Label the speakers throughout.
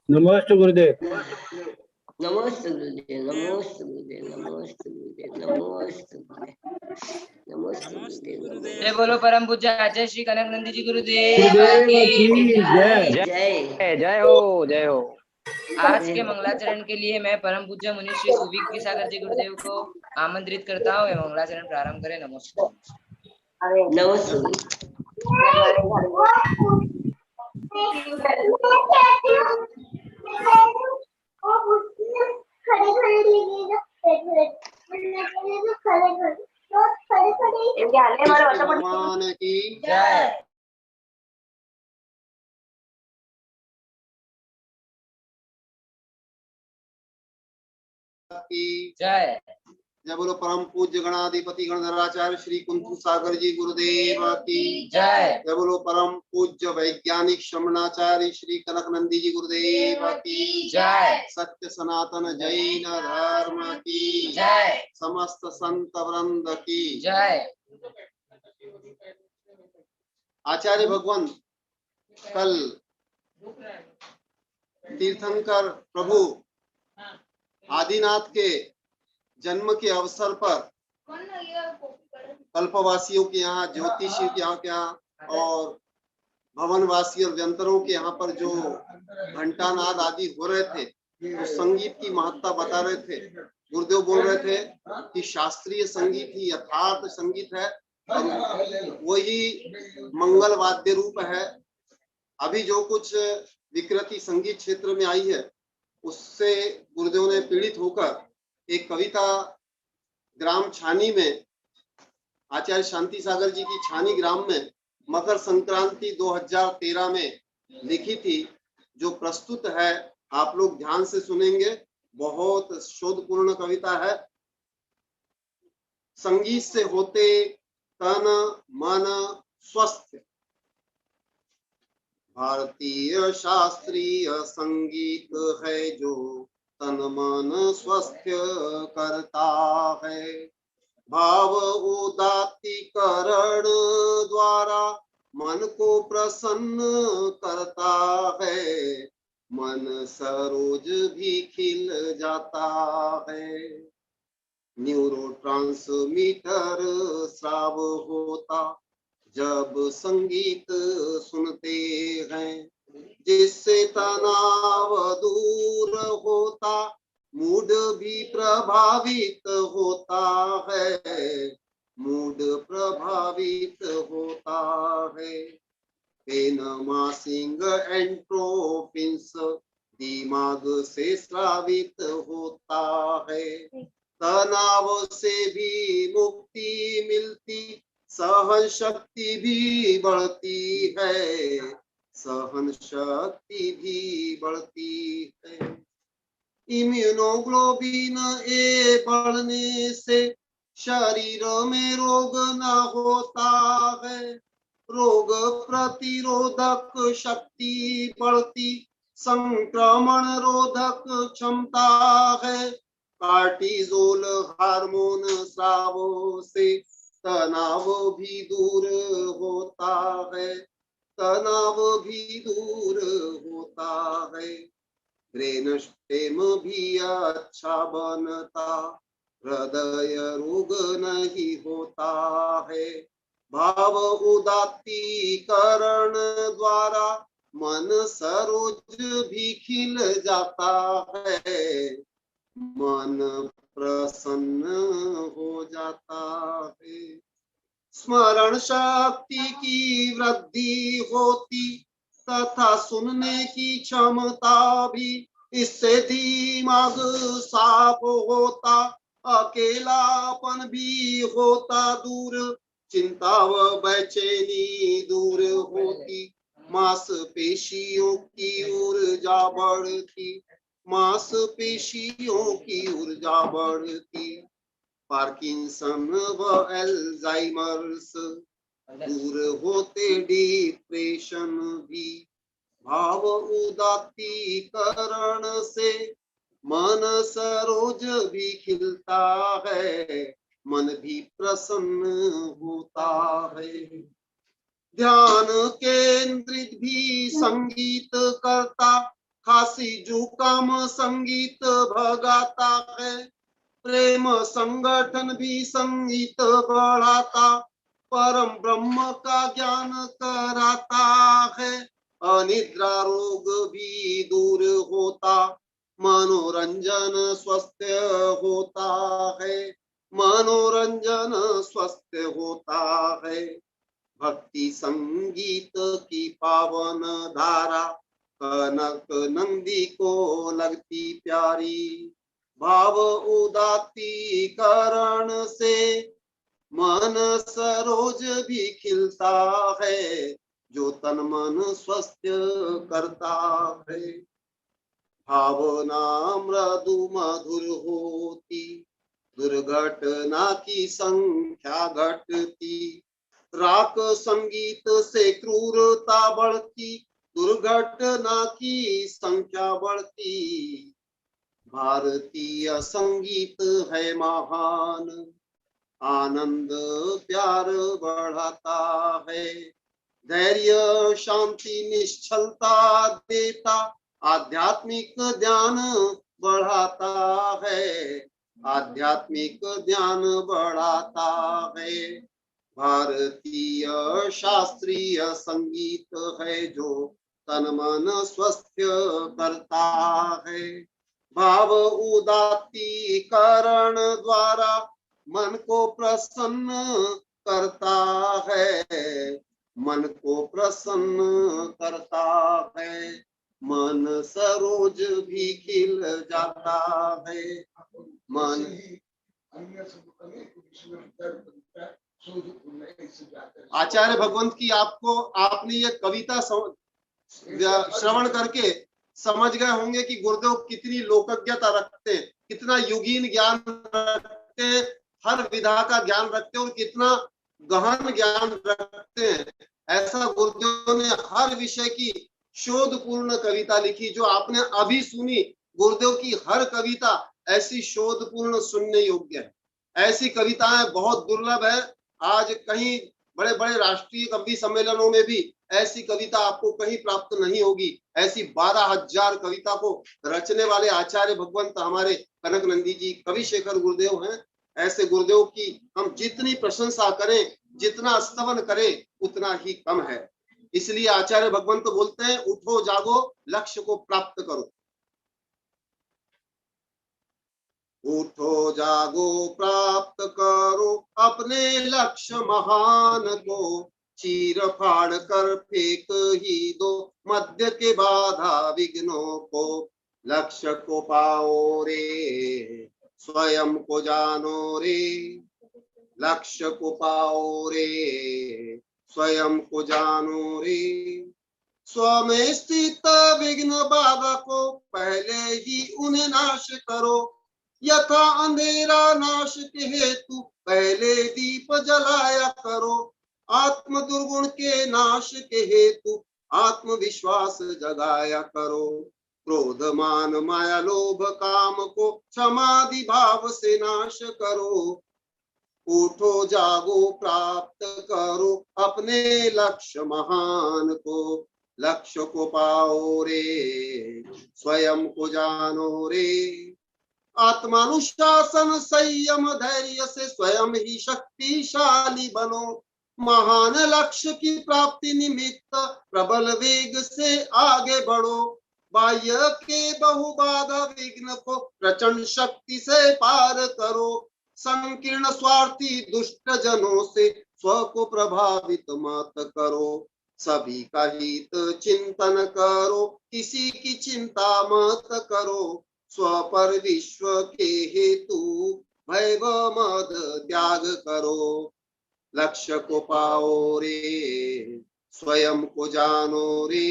Speaker 1: नमस्ते गुरुदेव।
Speaker 2: नमस्ते गुरुदेव, नमस्ते गुरुदेव, नमस्ते गुरुदेव, नमस्ते गुरुदेव, नमस्ते गुरुदेव।
Speaker 3: जय बोलो परम पूज्य आचार्य श्री कनकनंदी जी गुरुदेव
Speaker 1: गुरुदेव
Speaker 3: की
Speaker 1: की जय।
Speaker 2: जय
Speaker 4: जय हो जय हो।
Speaker 3: आज के मंगलाचरण के लिए मैं परम पूज्य मुनि श्री सुविज्ञ सागर जी गुरुदेव को आमंत्रित करता हूँ। मंगलाचरण प्रारंभ करें। नमस्कार।
Speaker 2: नमस्ते।
Speaker 5: भगवान की
Speaker 3: जय। जय।
Speaker 5: जय बोलो परम पूज्य गणाधिपति गणधराचार्य श्री कुंती सागर जी गुरुदेव की
Speaker 3: जय।
Speaker 5: जय बोलो परम पूज्य वैज्ञानिक श्रमणाचार्य श्री कनकनंदी जी गुरुदेव की
Speaker 3: जय।
Speaker 5: सत्य सनातन जैन धर्म की
Speaker 3: जय।
Speaker 5: समस्त संत वृंद की
Speaker 3: जय।
Speaker 5: आचार्य भगवान कल तीर्थंकर प्रभु आदिनाथ के जन्म के अवसर पर कल्पवासियों के यहाँ, ज्योतिषी के यहाँ और भवनवासी और व्यंतरों के यहाँ पर जो घंटानाद आदि हो रहे थे, तो संगीत की महत्ता बता रहे थे। गुरुदेव बोल रहे थे कि शास्त्रीय संगीत ही यथार्थ संगीत है और वही मंगल वाद्य रूप है। अभी जो कुछ विकृति संगीत क्षेत्र में आई है, उससे गुरुदेव ने पीड़ित होकर एक कविता ग्राम छानी में, आचार्य शांति सागर जी की छानी ग्राम में मकर संक्रांति 2013 में लिखी थी, जो प्रस्तुत है। आप लोग ध्यान से सुनेंगे, बहुत शोधपूर्ण कविता है। संगीत से होते तन मन स्वस्थ, भारतीय शास्त्रीय संगीत है जो तन मन स्वस्थ करता है। भाव उदात्तीकरण द्वारा मन को प्रसन्न करता है, मन सरोज भी खिल जाता है। न्यूरोट्रांसमीटर स्राव होता जब संगीत सुनते हैं, जिससे तनाव दूर होता, मूड भी प्रभावित होता है, मूड प्रभावित होता है। पेनमासिंग एंट्रोफिन्स दिमाग से स्रावित होता है, तनाव से भी मुक्ति मिलती, सहन शक्ति भी बढ़ती है, सहन शक्ति भी बढ़ती है। इम्यूनोग्लोबिन ए बढ़ने से शरीर में रोग न होता है, रोग प्रतिरोधक शक्ति बढ़ती, संक्रमण रोधक क्षमता है। कार्टिजोल हार्मोन स्रावों से तनाव भी दूर होता है, तनाव भी दूर होता है। ब्रेन स्टेम भी अच्छा बनता, हृदय रोग नहीं होता है। भाव उदात्तीकरण द्वारा मन सरोज भी खिल जाता है, मन प्रसन्न हो जाता है। स्मरण शक्ति की वृद्धि होती तथा सुनने की क्षमता भी, इससे दिमाग साफ होता, अकेलापन भी होता दूर, चिंता व बेचैनी दूर होती, मांसपेशियों की ऊर्जा बढ़ती, मांसपेशियों की ऊर्जा बढ़ती। पार्किंसन व एल्जाइमर्स दूर होते, डिप्रेशन भी। भाव उदात्तीकरण से मन सरोज भी खिलता है, मन भी प्रसन्न होता है। ध्यान केंद्रित भी संगीत करता, खांसी जुकाम संगीत भगाता है, प्रेम संगठन भी संगीत बढ़ाता, परम ब्रह्म का ज्ञान कराता है, अनिद्रा रोग भी दूर होता, मनोरंजन स्वस्थ होता है, मनोरंजन स्वस्थ होता है। भक्ति संगीत की पावन धारा कनक नंदी को लगती प्यारी, भाव उदात्तीकरण से मन सरोज भी खिलता है, जो तन मन स्वस्थ करता है। भावना मृदु मधुर होती, दुर्घटना की संख्या घटती, राग संगीत से क्रूरता बढ़ती, दुर्घटना की संख्या बढ़ती। भारतीय संगीत है महान, आनंद प्यार बढ़ाता है, धैर्य शांति निश्चलता देता, आध्यात्मिक ज्ञान बढ़ाता है, आध्यात्मिक ज्ञान बढ़ाता है। भारतीय शास्त्रीय संगीत है जो तन मन स्वस्थ करता है, भाव उदात्तीकरण द्वारा मन को प्रसन्न करता है, मन को प्रसन्न करता है, मन सरोज भी खिल जाता है, मन आचार्य भगवंत की आपने ये कविता श्रवण करके समझ गए होंगे कि गुरुदेव कितनी लोकज्ञता रखते, कितना युगीन ज्ञान रखते, हर विधा का ज्ञान रखते और कितना गहन ज्ञान रखते हैं। ऐसा गुरुदेव ने हर विषय की शोधपूर्ण कविता लिखी, जो आपने अभी सुनी। गुरुदेव की हर कविता ऐसी शोधपूर्ण सुनने योग्य है, ऐसी कविताएं बहुत दुर्लभ है। आज कहीं बड़े बड़े राष्ट्रीय कवि सम्मेलनों में भी ऐसी कविता आपको कहीं प्राप्त नहीं होगी। ऐसी 12,000 कविता को रचने वाले आचार्य भगवंत हमारे कनक नंदी जी कवि शेखर गुरुदेव हैं। ऐसे गुरुदेव की हम जितनी प्रशंसा करें, जितना स्तवन करें, उतना ही कम है। इसलिए आचार्य भगवंत बोलते हैं, उठो जागो लक्ष्य को प्राप्त करो। उठो जागो प्राप्त करो अपने लक्ष्य महान को, चीर फाड़ कर फेंक ही दो मध्य के बाधा विघ्नों को। लक्ष्य को पाओ रे स्वयं को जानो रे, लक्ष्य को पाओ रे स्वयं को जानो रे। स्व में स्थित विघ्न बाधा को पहले ही उन्हें नाश करो, यथा अंधेरा नाश के हेतु पहले दीप जलाया करो। आत्म दुर्गुण के नाश के हेतु आत्मविश्वास जगाया करो। क्रोध मान माया लोभ काम को क्षमादि भाव से नाश करो। उठो जागो प्राप्त करो अपने लक्ष्य महान को, लक्ष्य को पाओ रे स्वयं को जानो रे। आत्मानुशासन संयम धैर्य से स्वयं ही शक्तिशाली बनो। महान लक्ष्य की प्राप्ति निमित्त प्रबल वेग से आगे बढ़ो। बाह्य के बहु बाधा विघ्न को प्रचंड शक्ति से पार करो। संकीर्ण स्वार्थी दुष्ट जनों से स्व को प्रभावित मत करो। सभी का हित चिंतन करो, किसी की चिंता मत करो। स्व पर विश्व के हेतु भय व मद त्याग करो। लक्ष्य को पाओ रे स्वयं को जानो रे,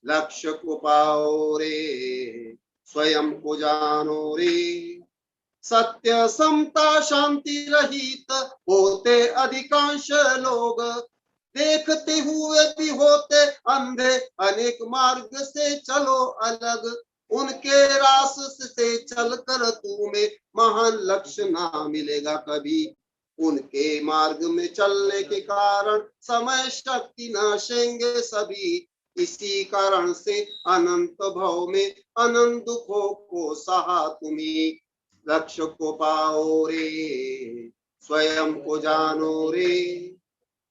Speaker 5: लक्ष्य को पाओ रे स्वयं को जानो रे। सत्य समता शांति रहित होते अधिकांश लोग, देखते हुए भी होते अंधे। अनेक मार्ग से चलो अलग, उनके रास्ते से चलकर तुम्हें महान लक्ष्य ना मिलेगा कभी। उनके मार्ग में चलने के कारण समय शक्ति नाशेंगे सभी। इसी कारण से अनंत भव में अनंत दुखों को सहा तुम्ही। लक्ष्य को पाओ रे, स्वयं को जानो रे,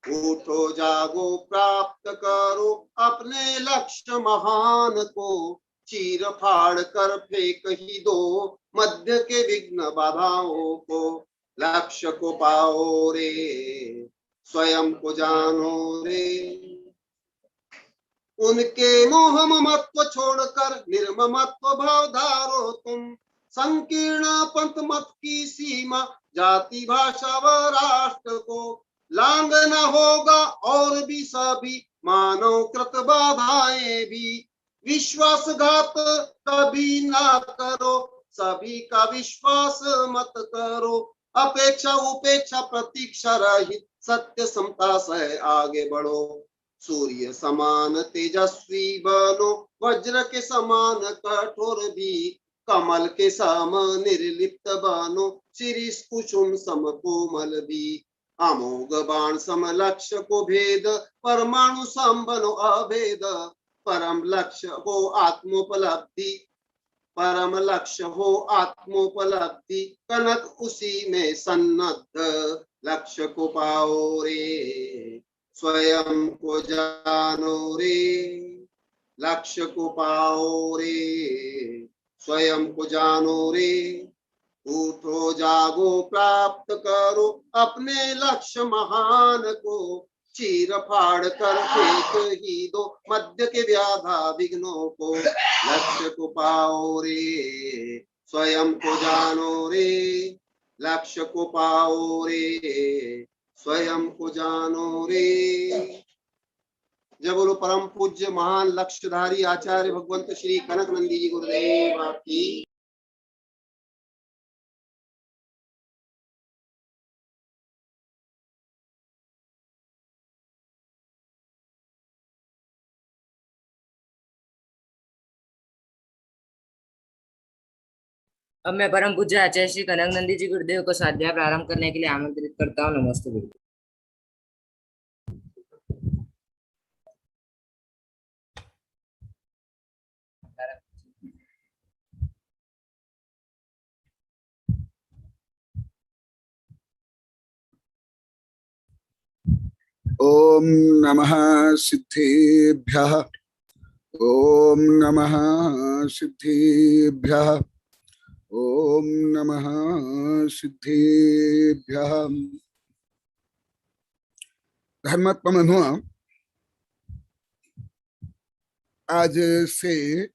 Speaker 5: उठो जागो प्राप्त करो अपने लक्ष्य महान को। चीर फाड़ कर फेंक ही दो मध्य के विघ्न बाधाओं को। लक्ष्य को पाओ रे, स्वयं को जानो रे, उनके मोह ममत्व छोड़कर निर्ममत्व भाव धारो तुम। संकीर्ण पंथ मत की सीमा जाति भाषा व राष्ट्र को लांघना होगा और भी सभी मानव कृत बाधाएं भी। विश्वासघात कभी ना करो, सभी का विश्वास मत करो। अपेक्षा उपेक्षा प्रतीक्षा रहित सत्य समता से आगे बढ़ो। सूर्य समान तेजस्वी बनो, वज्र के समान कठोर भी। कमल के सम निर्लिप्त बनो, शिरीष कुसुम सम कोमल भी। अमोघ बाण सम लक्ष्य को भेद, परमाणु सम बनो अभेद। परम लक्ष्य हो आत्मोपलब्धि, परम लक्ष्य हो आत्मोपलब्धि। कनक उसी में सन्नद्ध, लक्ष्य को पाओ रे, स्वयं को जानो रे। लक्ष्य को पाओ रे, स्वयं को जानो रे, उठो जागो प्राप्त करो अपने लक्ष्य महान को। चीर फाड़ कर फेंक ही दो मध्य के व्याधा विघ्नों को। लक्ष्य को पाओ रे, स्वयं को जानो रे, लक्ष्य को पाओ रे, स्वयं को जानो रे। जय बोलो परम पूज्य महान लक्ष्यधारी आचार्य भगवंत श्री कनक नंदी जी गुरुदेव की।
Speaker 3: अब मैं परम पूज्य आचार्य श्री कनक नंदी जी गुरुदेव को स्वाध्याय प्रारंभ करने के लिए आमंत्रित करता हूँ। नमस्ते गुरुदेव।
Speaker 1: ओम नमः सिद्धेभ्यः, ओम नमः सिद्धेभ्यः, ओम नमः सिद्धेभ्यः। धर्मात्मा मनुआ, आज से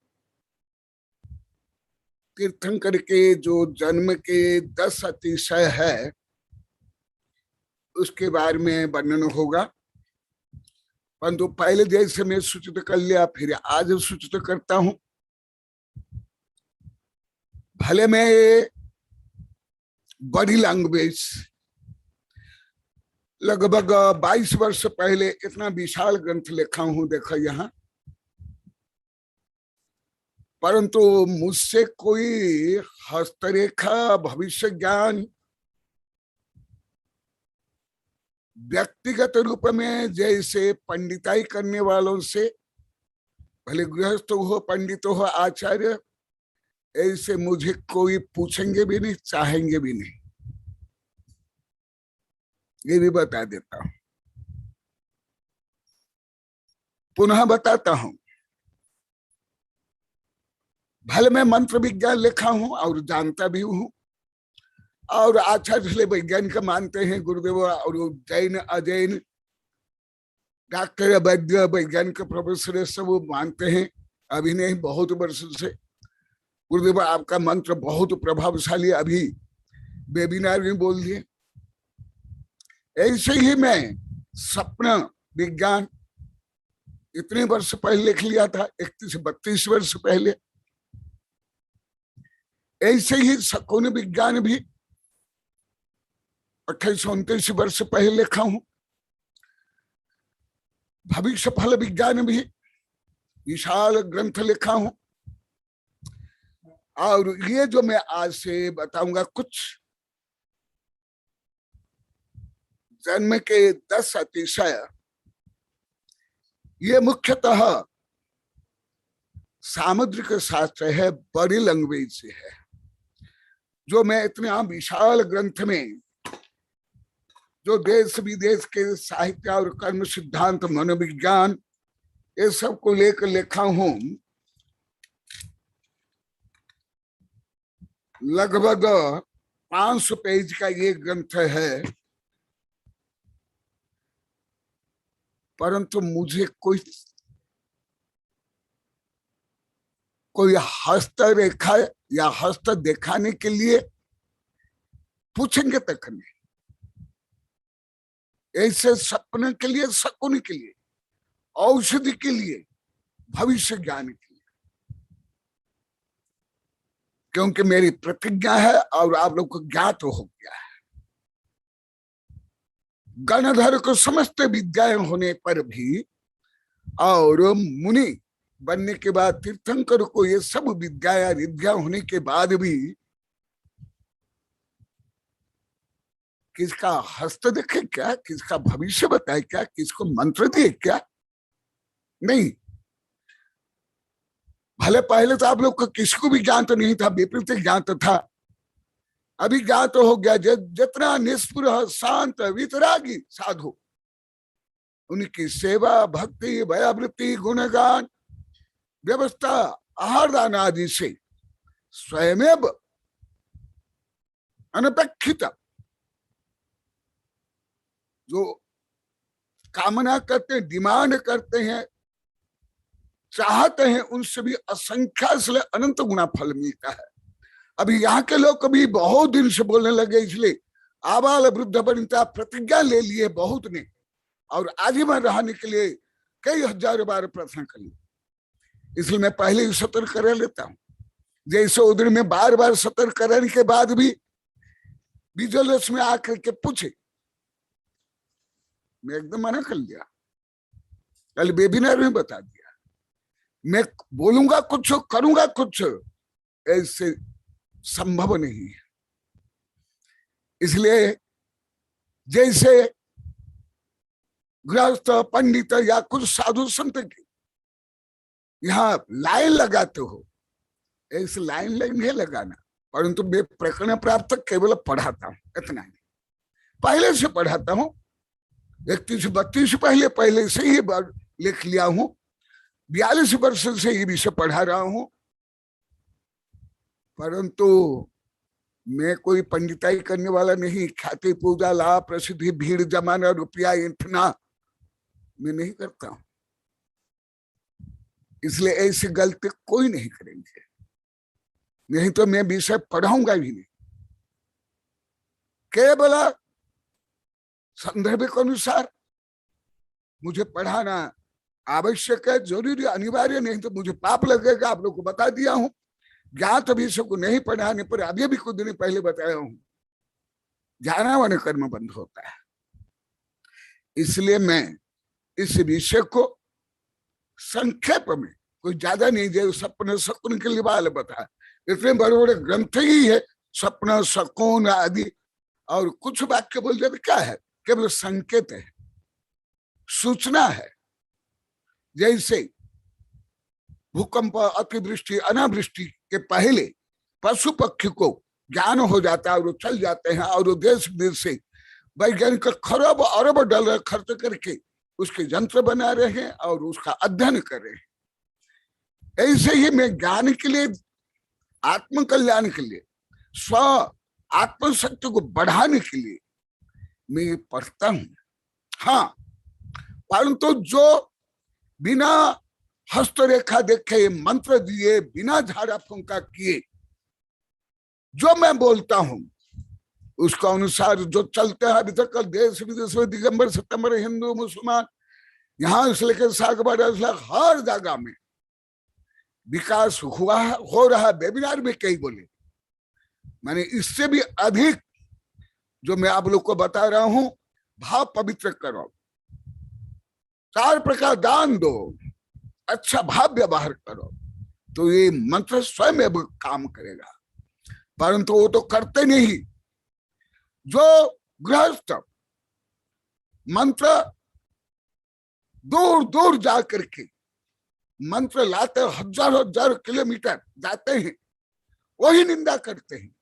Speaker 1: तीर्थंकर के जो जन्म के 10 अतिशय है उसके बारे में वर्णन होगा। परंतु पहले जैसे मैं सूचित कर लिया, फिर आज सूचित करता हूं। भले मैं बॉडी लैंग्वेज लगभग 22 वर्ष पहले इतना विशाल ग्रंथ लिखा हूं, देखो यहाँ, परंतु मुझसे कोई हस्तरेखा भविष्य ज्ञान व्यक्तिगत रूप में जैसे पंडिताई करने वालों से, भले गृहस्थ हो पंडित हो आचार्य, ऐसे मुझे कोई पूछेंगे भी नहीं, चाहेंगे भी नहीं, ये भी बता देता हूं। पुनः बताता हूं, भले मैं मंत्र विज्ञान लिखा हूं और जानता भी हूं, और आचार्य वैज्ञानिक मानते हैं गुरुदेव, और जैन अजैन डॉक्टर वैद्य वैज्ञानिक प्रोफेसर सब मानते हैं। अभी नहीं, बहुत वर्षों से गुरुदेव आपका मंत्र बहुत प्रभावशाली, अभी वेबिनार में बोल दिए। ऐसे ही मैं स्वप्न विज्ञान इतने वर्ष पहले लिख लिया था, 31-32 वर्ष पहले। ऐसे ही शकुन विज्ञान भी 28-29 वर्ष पहले लिखा हूं। भविष्य फल विज्ञान भी विशाल ग्रंथ लिखा हूं। और ये जो मैं आज से बताऊंगा, कुछ जन्म के 10 अतिशय, ये मुख्यतः सामुद्रिक शास्त्र है, बड़ी लैंग्वेज से है, जो मैं इतना विशाल ग्रंथ में जो देश विदेश के साहित्य और कर्म सिद्धांत मनोविज्ञान ये सब को लेकर लिखा हूं। लगभग 500 पेज का ये ग्रंथ है, परंतु मुझे कोई हस्तरेखा या हस्त दिखाने के लिए पूछेंगे तक नहीं, ऐसे सपने के लिए, शकुन के लिए, औषधि के लिए, भविष्य ज्ञान के लिए, क्योंकि मेरी प्रतिज्ञा है और आप लोग को ज्ञात हो गया है। गणधर को समस्त विद्याएं होने पर भी और मुनि बनने के बाद तीर्थंकर को ये सब विद्या रिद्या होने के बाद भी किसका हस्त देखे क्या, किसका भविष्य बताए क्या, किसको मंत्र दिए क्या? नहीं। भले पहले तो आप लोग को किसको भी ज्ञान तो नहीं था, विपरीत ज्ञान तो था, अभी ज्ञान तो हो गया। जितना निष्पृह शांत वितरागी साधु, उनकी सेवा भक्ति भयावृत्ति गुणगान व्यवस्था आहार दान आदि से स्वयं अनपेक्षित जो कामना करते हैं, डिमांड करते हैं, चाहते हैं, उनसे भी असंख्य इसलिए अनंत गुना फल मिलता है। अभी यहाँ के लोग कभी बहुत दिन से बोलने लगे, इसलिए आबाल वृद्ध वनिता प्रतिज्ञा ले लिए बहुत ने, और आजीवन रहने के लिए कई हजार बार प्रार्थना कर ली। इसलिए मैं पहले ही सतर्क कर लेता हूं। जैसे उधर में बार बार सतर्क करने के बाद भी विजिलेंस में आकर के पूछे, मैं एकदम मना कर दिया, कल वेबिनार में बता दिया, मैं बोलूंगा कुछ करूंगा कुछ, ऐसे संभव नहीं है। इसलिए जैसे गृहस्थ पंडित या कुछ साधु संत की यहाँ लाइन लगाते हो, ऐसे लाइन नहीं लगाना, परंतु मैं प्रकरण प्राप्त केवल पढ़ाता हूं, इतना ही। पहले से पढ़ाता हूं, 31-32 पहले से ही लिख लिया हूं, 42 वर्ष से ये विषय पढ़ा रहा हूं, परंतु मैं कोई पंडिताई करने वाला नहीं। ख्याति पूजा लाभ प्रसिद्धि भीड़ जमाना रुपया इतना मैं नहीं करता हूं, इसलिए ऐसी गलती कोई नहीं करेंगे, नहीं तो मैं विषय पढ़ाऊंगा भी नहीं। केवल संदर्भ के अनुसार मुझे पढ़ाना आवश्यक है, जरूरी अनिवार्य, नहीं तो मुझे पाप लगेगा। आप लोग को बता दिया हूं, ज्ञात विषय को नहीं पढ़ाने पर अभी भी कुछ दिन पहले बताया हूं, ज्ञानावन कर्म बंद होता है। इसलिए मैं इस विषय को संक्षेप में, कोई ज्यादा नहीं, जो सपने शकुन के लिए बाल बता, इतने बड़े बड़े ग्रंथ ही है, सपना शकुन आदि, और कुछ वाक्य बोल जाते क्या है, केवल संकेत है, सूचना है। जैसे भूकंप अतिवृष्टि अनावृष्टि के पहले पशु पक्षी को ज्ञान हो जाता है और वो चल जाते हैं, और वो देश विदेश से वैज्ञानिक खरब अरब डॉलर खर्च करके उसके यंत्र बना रहे हैं और उसका अध्ययन कर रहे हैं। ऐसे ही मैं ज्ञान के लिए, आत्म कल्याण के लिए, स्व आत्मशक्ति को बढ़ाने के लिए मैं पढ़ता हूं। हाँ, परंतु जो बिना हस्तरेखा देखे मंत्र दिए, बिना झाड़ा फूंका किए जो मैं बोलता हूं उसका अनुसार जो चलते हैं अभी तक देश विदेश में, दिगंबर सितंबर, हिंदू मुसलमान, यहां से लेकर सागबाड़ा, हर जगह में विकास हुआ हो रहा। वेबिनार में कई बोले, मैंने इससे भी अधिक जो मैं आप लोग को बता रहा हूं, भाव पवित्र करो, 4 प्रकार दान दो, अच्छा भाव व्यवहार करो, तो ये मंत्र स्वयं अब काम करेगा। परंतु वो तो करते नहीं। जो गृहस्थ मंत्र दूर दूर जा करके मंत्र लाते हजारों हजार किलोमीटर जाते हैं, वही निंदा करते हैं।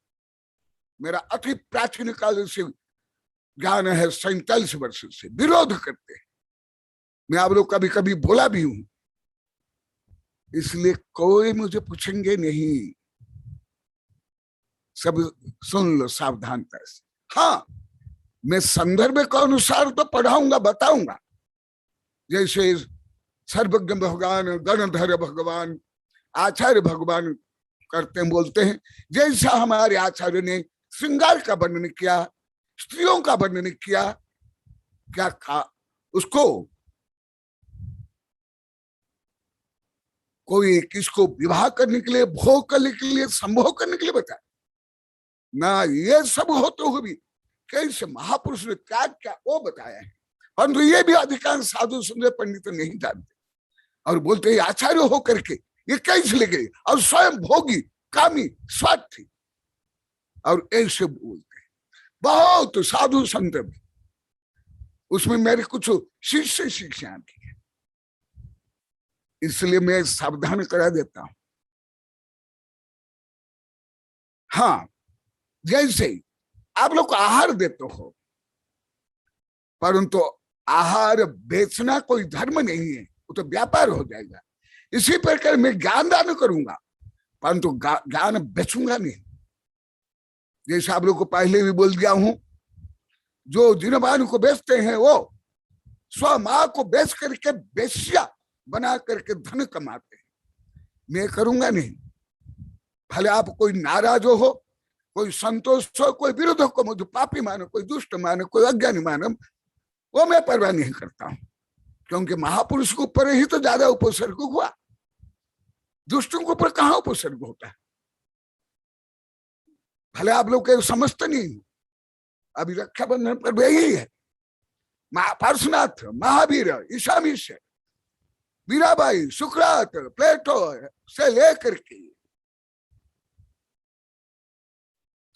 Speaker 1: मेरा अति प्राचीन काल से ज्ञान है, 47 वर्ष से विरोध करते हैं। मैं आप लोग कभी कभी बोला भी हूं, इसलिए कोई मुझे पूछेंगे नहीं, सब सुन लो सावधानता से। हाँ, मैं संदर्भ के अनुसार तो पढ़ाऊंगा, बताऊंगा। जैसे सर्वज्ञ भगवान, गणधर भगवान, आचार्य भगवान करते हैं, बोलते हैं, जैसा हमारे आचार्य ने श्रृंगार का वर्णन किया, स्त्रियों का वर्णन किया, क्या कहा उसको कोई किसको विवाह करने के लिए, भोग करने के लिए, संभोग करने के लिए बताया ना। ये सब होते हुए भी कैसे महापुरुष ने क्या क्या वो बताया है, परंतु ये भी अधिकांश साधु सुंदर पंडित नहीं जानते और बोलते हैं आचार्य होकर के ये कैसे ले गए, और स्वयं भोगी, कामी, स्वार्थी, और ऐसे बोलते हैं। बहुत साधु संत भी, उसमें मेरे कुछ शिष्य शिक्षा भी है, इसलिए मैं सावधान करा देता हूं। हाँ, जैसे आप लोग आहार देते हो, परंतु आहार बेचना कोई धर्म नहीं है, वो तो व्यापार हो जाएगा। इसी प्रकार मैं ज्ञान दान करूंगा, परंतु ज्ञान बेचूंगा नहीं। जैसे आप लोग को पहले भी बोल दिया हूं, जो जिनवान को बेचते हैं वो स्व मां को बेच करके बेश्या बना करके धन कमाते हैं। मैं करूंगा नहीं, भले आप कोई नाराज हो, कोई संतोष हो, कोई विरोध हो, मुझे पापी मानो, कोई दुष्ट मानो, कोई अज्ञानी मानो, वो मैं परवाह नहीं करता हूं, क्योंकि महापुरुष के ऊपर ही तो ज्यादा उपसर्ग हुआ, दुष्टों के ऊपर कहां उपसर्ग होता है। भले आप लोग के समझते नहीं, अभी रक्षाबंधन पर यही है, पार्श्वनाथ, महावीर, ईशामीश, मीराबाई, सुकरात, प्लेटो से लेकर के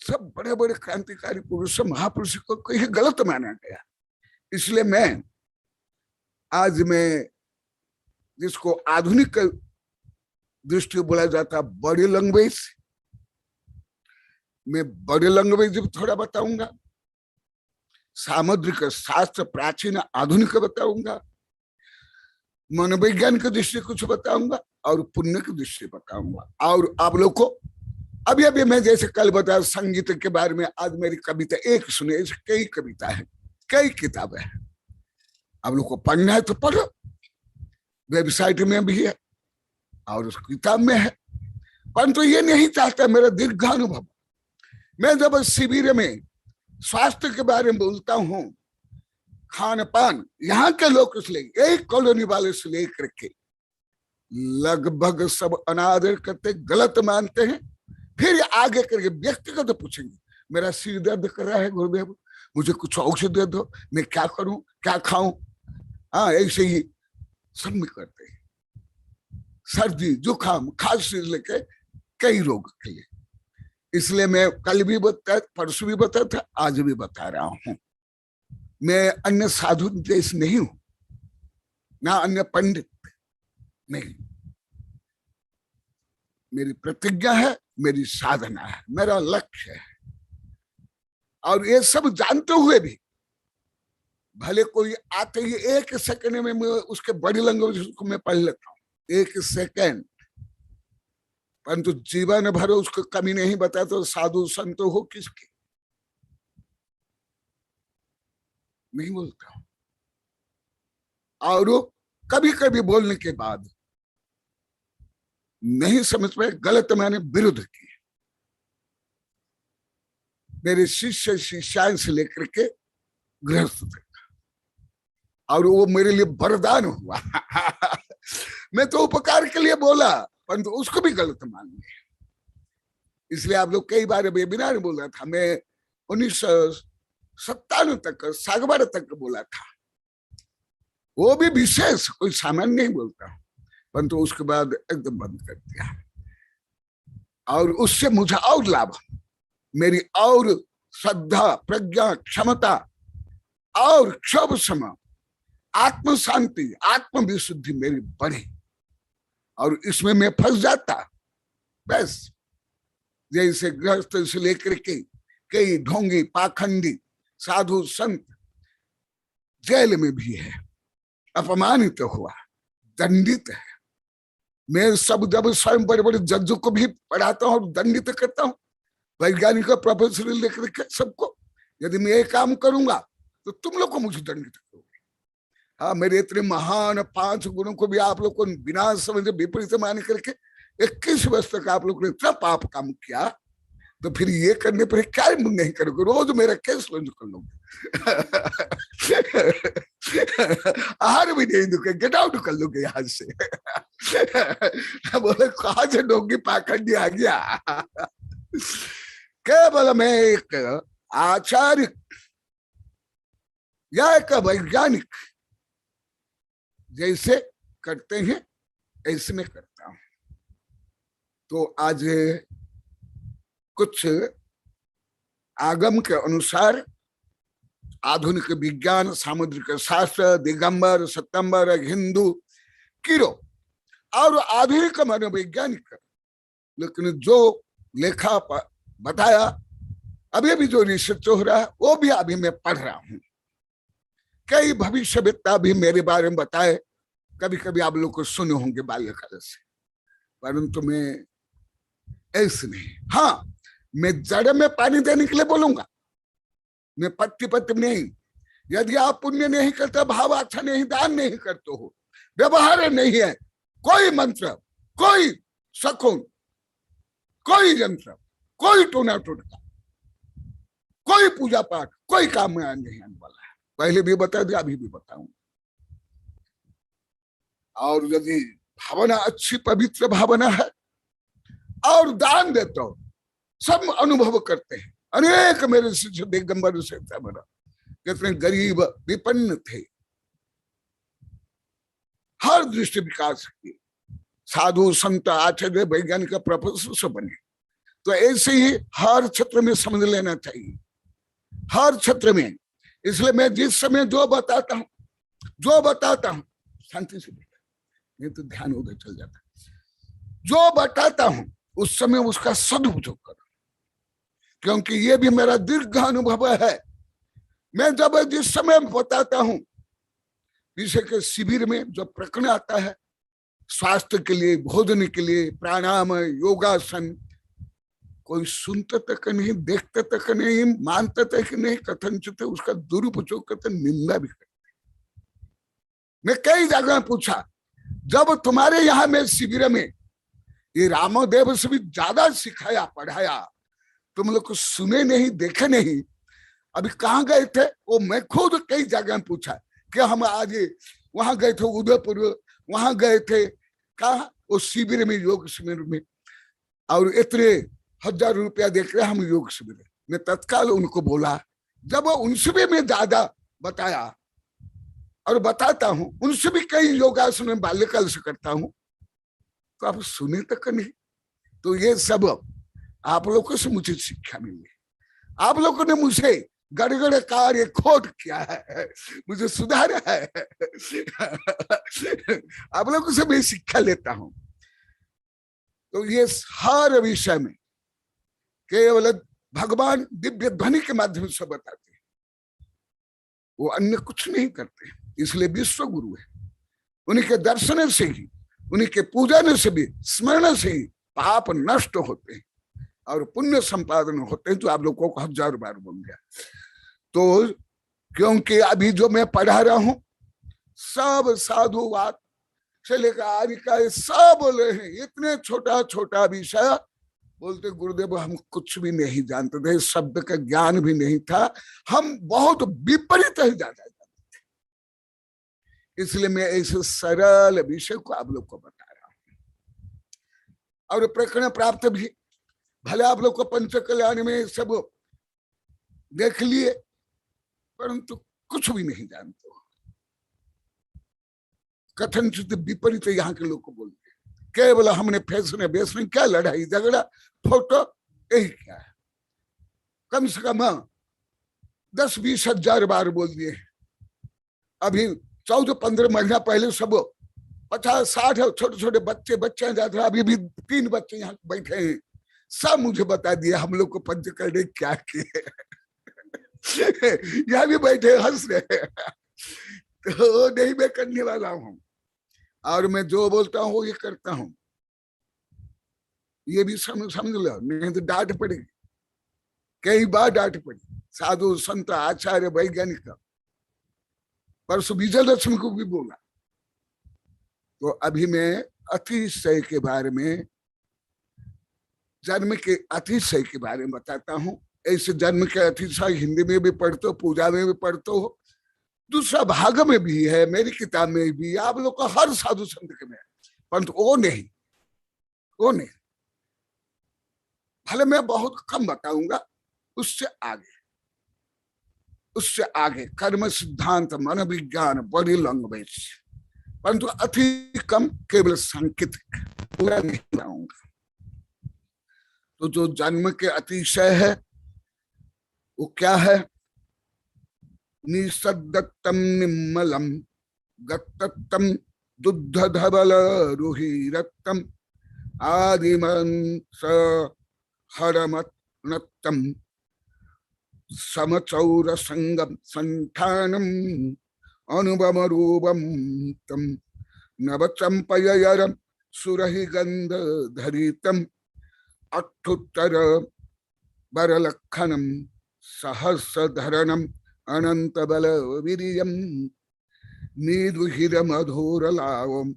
Speaker 1: सब बड़े बड़े क्रांतिकारी पुरुष, महापुरुष को कहीं गलत माना गया। इसलिए मैं आज मैं जिसको आधुनिक दृष्टि बोला जाता बॉडी लैंग्वेज, मैं बॉडी लैंग्वेज भी थोड़ा बताऊंगा, सामुद्रिक शास्त्र प्राचीन आधुनिक बताऊंगा, मनोविज्ञान की दृष्टि कुछ बताऊंगा, और पुण्य की दृष्टि बताऊंगा। और आप लोग को अभी अभी मैं जैसे कल बताया संगीत के बारे में, आज मेरी कविता एक सुने, ऐसे कई कविता है, कई किताबें हैं, आप लोग को पढ़ना है तो पढ़ो, वेबसाइट में भी है और उस किताब में है। परंतु ये नहीं चाहता मेरा दीर्घानुभव। मैं जब शिविर में स्वास्थ्य के बारे में बोलता हूं, खान पान, यहाँ के लोग इसलिए एक कॉलोनी वाले से लेकर के लगभग सब अनादर करते, गलत मानते हैं। फिर आगे करके व्यक्तिगत तो पूछेंगे, मेरा सिर दर्द कर रहा है गुरुदेव, मुझे कुछ औषध दे दो, मैं क्या करूं, क्या खाऊं। हाँ, ऐसे ही सब में करते हैं, सर्दी, जुकाम, खांसी लेके कई रोग के लिए। इसलिए मैं कल भी बताया, परसों भी बताया था, आज भी बता रहा हूं। मैं अन्य साधु देश नहीं हूं, ना अन्य पंडित नहीं। मेरी प्रतिज्ञा है, मेरी साधना है, मेरा लक्ष्य है। और ये सब जानते हुए भी भले कोई आते ही एक सेकंड में मैं उसके बॉडी लैंग्वेज को मैं पढ़ लेता हूं, एक सेकंड, परंतु जीवन भर उसको कमी नहीं बताया तो साधु संत हो किसके, नहीं बोलता हूं। और कभी कभी बोलने के बाद नहीं समझ पाए, गलत मैंने विरुद्ध किए। मेरे शिष्य शिष्यान से लेकर के गृहस्थ तक, और वो मेरे लिए वरदान हुआ। मैं तो उपकार के लिए बोला, परंतु उसको भी गलत मान लिया। इसलिए आप लोग कई बार वेबिनार बोल रहा था, मैं 1997 तक सागवाड़ा तक बोला था, वो भी विशेष, कोई सामान्य नहीं बोलता, परंतु उसके बाद एकदम बंद कर दिया। और उससे मुझे और लाभ, मेरी और श्रद्धा, प्रज्ञा, क्षमता और क्षोभ समय, आत्म शांति, आत्म विशुद्धि मेरी बढ़ी। और इसमें मैं फंस जाता। बस जैसे गृहस्थ से लेकर के कई ढोंगी पाखंडी साधु संत जेल में भी है, अपमानित हुआ, दंडित है। मैं सब जब स्वयं बड़े बड़े जजों को भी पढ़ाता हूँ और दंडित करता हूँ, वैज्ञानिक प्रोफेसर लेकर के सबको। यदि मैं ये काम करूंगा तो तुम लोग को मुझे दंडित करोगे। हाँ, मेरे इतने महान 5 गुणों को भी आप लोग को बिना समझे विपरीत मान करके 21 वर्ष तक आप लोग ने इतना पाप काम किया, तो फिर ये करने पर क्या नहीं करोगे? रोज मेरा केस लॉन्च कर लोगे। आहार भी नहीं दुखे, गेट आउट कर लोगे यहाँ से। बोले कहा से डोंगी पाखंडी आ गया। केवल मैं एक आचार्य या एक वैज्ञानिक जैसे करते हैं ऐसे में करता हूं। तो आज कुछ आगम के अनुसार आधुनिक विज्ञान, सामुद्रिक शास्त्र, दिगंबर, सत्तंबर, हिंदू, किरो और आधुनिक मनोवैज्ञानिक, लेकिन जो लेखा बताया, अभी भी जो रिसर्च हो रहा है वो भी अभी मैं पढ़ रहा हूं। कई भविष्यवेत्ता भी मेरे बारे में बताए, कभी कभी आप लोग को सुने होंगे बाल्यकाल से, परंतु मैं ऐसे नहीं। हाँ, मैं जड़ में पानी देने के लिए बोलूंगा, मैं पत्ती पत्ती नहीं। यदि आप पुण्य नहीं करते, भाव अच्छा नहीं, दान नहीं करते हो, व्यवहार नहीं है, कोई मंत्र, कोई शकुन, कोई यंत्र, कोई टोना टोटका, कोई पूजा पाठ, कोई काम में नहीं आने वाला है। पहले भी बता दिया, अभी भी बताऊं। और यदि भावना अच्छी पवित्र भावना है और दान देते हो, सब अनुभव करते हैं। अनेक मेरे शिष्य दिगंबर से मेरा कितने गरीब विपन्न थे, हर दृष्टि विकास किए, साधु संत आचार्य वैज्ञानिक प्रोफेसर से बने। तो ऐसे ही हर क्षेत्र में समझ लेना चाहिए, हर क्षेत्र में। इसलिए मैं जिस समय जो बताता हूं शांति से बैठा, नहीं तो ध्यान उधर चल जाता है। जो बताता हूं उस समय उसका सदुपयोग करो, क्योंकि ये भी मेरा दीर्घ अनुभव है। मैं जब जिस समय बताता हूं, विषय के शिविर में जो प्रकरण आता है, स्वास्थ्य के लिए, भोजन के लिए, प्राणायाम, योगासन, कोई सुनता तक नहीं, देखता तक नहीं, मानता तक नहीं, कथनचित उसका दुरुपयोग करते, निंदा भी करते। मैं कई जगह पूछा, जब तुम्हारे यहाँ में शिविर में ये रामदेव से भी ज्यादा सिखाया पढ़ाया, तुम लोग को सुने नहीं, देखे नहीं, अभी कहाँ गए थे? वो मैं खुद कई जगह पूछा कि हम आज वहां गए थे, उदयपुर, वहां गए थे, कहा? वो शिविर में, योग शिविर में, और इतने 1000 रुपया देख रहे हम योग शिविर। मैं तत्काल उनको बोला, जब उनसे भी मैं ज्यादा बताया और बताता हूं, उनसे भी कई योगासन में बाल्यकाल से करता हूं, तो आप सुने तक नहीं। तो ये सब आप लोगों से मुझे शिक्षा मिली। आप लोगों ने मुझे गड़गड़ कार्य खोट किया है, मुझे सुधारा है। आप लोगों से मैं शिक्षा लेता हूं। तो ये हर विषय में केवल भगवान दिव्य ध्वनि के माध्यम से बताते हैं, वो अन्य कुछ नहीं करते। इसलिए विश्व गुरु है। उन्हीं के दर्शन से ही, उन्हीं के पूजन से भी, स्मरण से ही पाप नष्ट होते हैं और पुण्य संपादन होते हैं। जो आप लोगों को 1000 बार बोल गया। तो क्योंकि अभी जो मैं पढ़ा रहा हूं, सब साधुवाद से लेकर आज का सब बोले हैं। इतने छोटा छोटा विषय बोलते, गुरुदेव हम कुछ भी नहीं जानते थे, शब्द का ज्ञान भी नहीं था, हम बहुत विपरीत ही जानते थे। इसलिए मैं ऐसे सरल विषय को आप लोग को बता रहा हूं। और प्रकरण प्राप्त भी, भले आप लोग को पंच कल्याण में सब देख लिए, परंतु कुछ भी नहीं जानते हो। कथनचित विपरीत यहाँ के लोग को बोलते, केवल हमने फैसले बेस में क्या लड़ाई झगड़ा, फोटो, यही क्या है। कम से कम 10-20 हजार बार बोल दिए। अभी 14-15 महीना पहले सब 50-60 छोटे छोटे बच्चे बच्चे जाते हैं। अभी भी 3 बच्चे यहाँ बैठे हैं, सब मुझे बता दिया हम लोग को पंचकर्णी ने क्या किए। यहाँ भी बैठे हंस रहे। तो नहीं, मैं करने वाला हूँ और मैं जो बोलता हूँ वो ये करता हूँ। ये भी समझ लो, नहीं तो डांट पड़ेगी, कई बार डांट पड़ी। साधु संत आचार्य वैज्ञानिक परसों विजय लक्ष्मी को भी बोला। तो अभी मैं अतिशय के बारे में, जन्म के अतिशय के बारे में बताता हूँ। ऐसे जन्म के अतिशय हिंदी में भी पढ़ते हो, पूजा में भी पढ़ते हो, दूसरा भाग में भी है, मेरी किताब में भी, आप लोग को हर साधु संत के में, परंतु वो नहीं। भले मैं बहुत कम बताऊंगा, उससे आगे कर्म सिद्धांत, मन विज्ञान, बॉडी लैंग्वेज, परंतु अति कम, केवल सांकेतिक, पूरा नहीं बताऊंगा। तो जो जन्म के अतिशय है वो क्या है? निसद्दत्तम निम्मलम गत्तम दुग्ध धवल रुहिरत्तम आदिमन स हरमत्नत्तम समचौर संगम संठानम अनुभव रूपम तम नवचंपयरम सुरहि गंध धरितम अठुत्तर बरलक्षणम सहस्रधरणम अनंत बल वीर्यम नीदुहिर मधुर लावम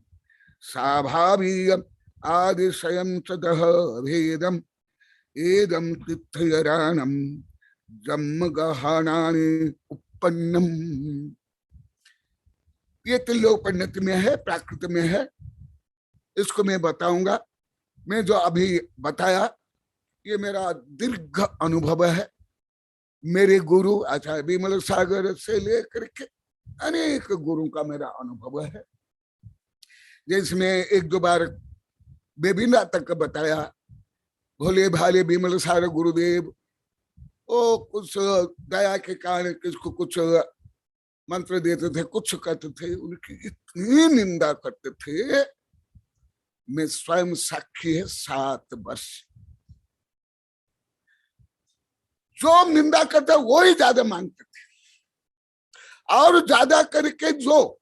Speaker 1: स्वाभाविक आदिशयम सदह भेदम एदम तीर्थयराणम जन्म गहनानि उपन्नम। ये तिल्लोपनिषद में है, प्राकृत में है, इसको मैं बताऊंगा। मैं जो अभी बताया ये मेरा दीर्घ अनुभव है। मेरे गुरु आचार्य विमल सागर से लेकर के अनेक गुरु का मेरा अनुभव है। जिसमें 1-2 बार वेबिनार तक बताया, भोले भाले विमल सागर गुरुदेव वो कुछ दया के कारण किसको कुछ मंत्र देते थे, कुछ करते थे, उनकी इतनी निंदा करते थे। मैं स्वयं साक्षी है, 7 वर्ष जो निंदा करते वो ही ज्यादा मानते थे, और ज्यादा करके जो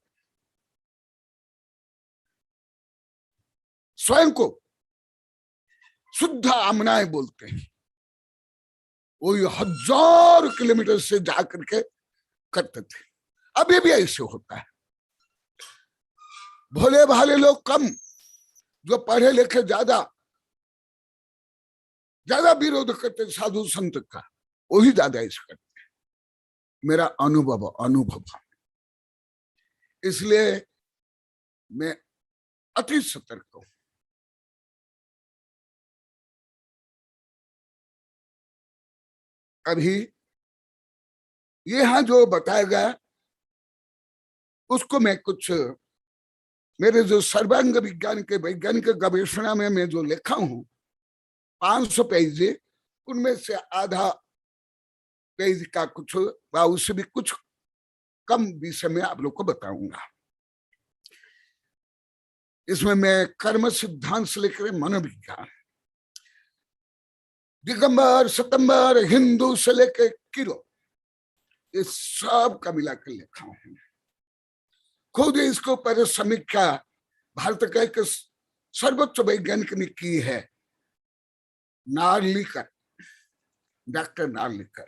Speaker 1: स्वयं को शुद्ध आमनाएं बोलते हैं वो 1000 किलोमीटर से जाकर के करते थे। अभी भी ऐसे होता है। भोले भाले लोग कम, जो पढ़े लिखे ज्यादा विरोध करते साधु संत का, वही ज्यादा ऐसे करते हैं। मेरा अनुभव इसलिए मैं अति सतर्क हूं। अभी यहां जो बताया गया उसको मैं कुछ मेरे जो सर्वांग विज्ञान के वैज्ञानिक गवेषणा में मैं जो लिखा हूं 500 पेज, उनमें से आधा पेज का कुछ व उससे भी कुछ कम विषय में आप लोग को बताऊंगा। इसमें मैं कर्म सिद्धांत से लेकर मनोविज्ञान, दिगंबर सितंबर, हिंदू से लेकर किलो, ये सब का मिलाकर लिखा हूं। खुद इसके ऊपर समीक्षा भारत का एक सर्वोच्च वैज्ञानिक ने की है, नार्लिकर, डॉक्टर नार्लिकर।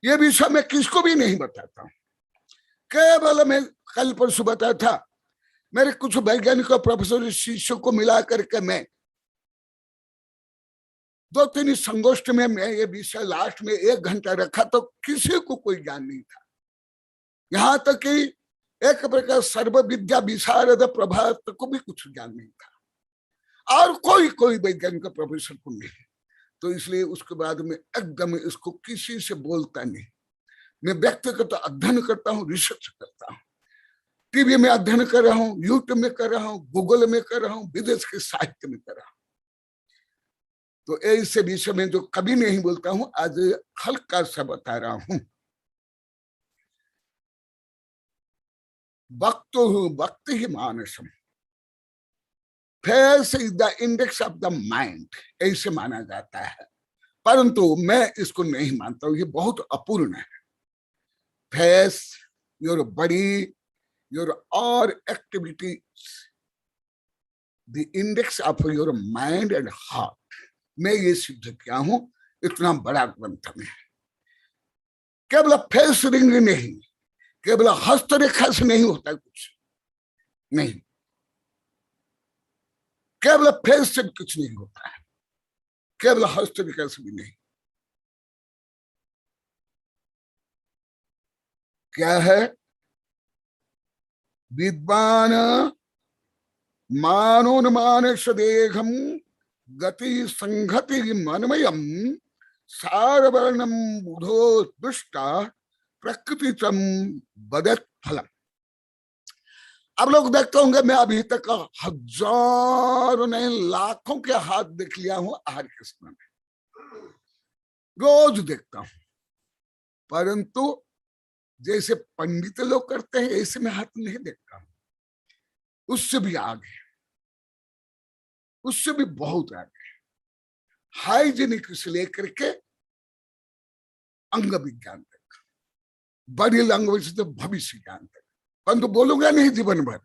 Speaker 1: ये विषय मैं किसको भी नहीं बताता हूं, केवल मैं कल परसों बताया था मेरे कुछ वैज्ञानिक और प्रोफेसर शिष्यों को मिला करके मैं 2-3 संगोष्ठी में मैं ये विषय लास्ट में 1 घंटा रखा, तो किसी को कोई ज्ञान नहीं था। यहां तक कि एक प्रकार सर्व विद्या विशारद प्रभात को भी कुछ ज्ञान नहीं था, और कोई वैज्ञानिक प्रोफेसर को नहीं। तो इसलिए उसके बाद में एकदम इसको किसी से बोलता नहीं। मैं व्यक्तिगत अध्ययन करता हूँ, रिसर्च करता हूँ, टीवी में अध्ययन कर रहा हूँ, यूट्यूब में कर रहा हूँ, गूगल में कर रहा हूँ, विदेश के साहित्य में कर रहा हूँ। तो ऐसे विषय में जो कभी नहीं बोलता हूँ, आज हल्का सा बता रहा हूं। वक्त ही मानसम, face is the index of the mind, ऐसे माना जाता है, परंतु मैं इसको नहीं मानता हूं, ये बहुत अपूर्ण है। Face, your body, your all activities, the index of your mind and heart, मैं ये सिद्ध किया हूं इतना बड़ा ग्रंथ में। केवल फेस रिंग नहीं, केवल हस्तरेखा से नहीं होता कुछ नहीं, केवल फेस से कुछ नहीं होता है, केवल हस्तरेखा से भी नहीं। क्या है? विद्वान मानोन्मानस देहम गति संघति मनमयम सारवर्णम बुधो दुष्टा प्रकृतितम बदत फलम। अब लोग देखते होंगे मैं अभी तक हजारों नहीं लाखों के हाथ देख लिया हूं आहार के समय में, रोज देखता हूं, परंतु जैसे पंडित लोग करते हैं ऐसे में हाथ नहीं देखता हूं, उससे भी आगे, उससे भी बहुत आगे, हाइजीनिक से लेकर के अंग विज्ञान तक, बॉडी लैंग्वेज तो भविष्य ज्ञान तक, परंतु बोलूंगा नहीं जीवन भर।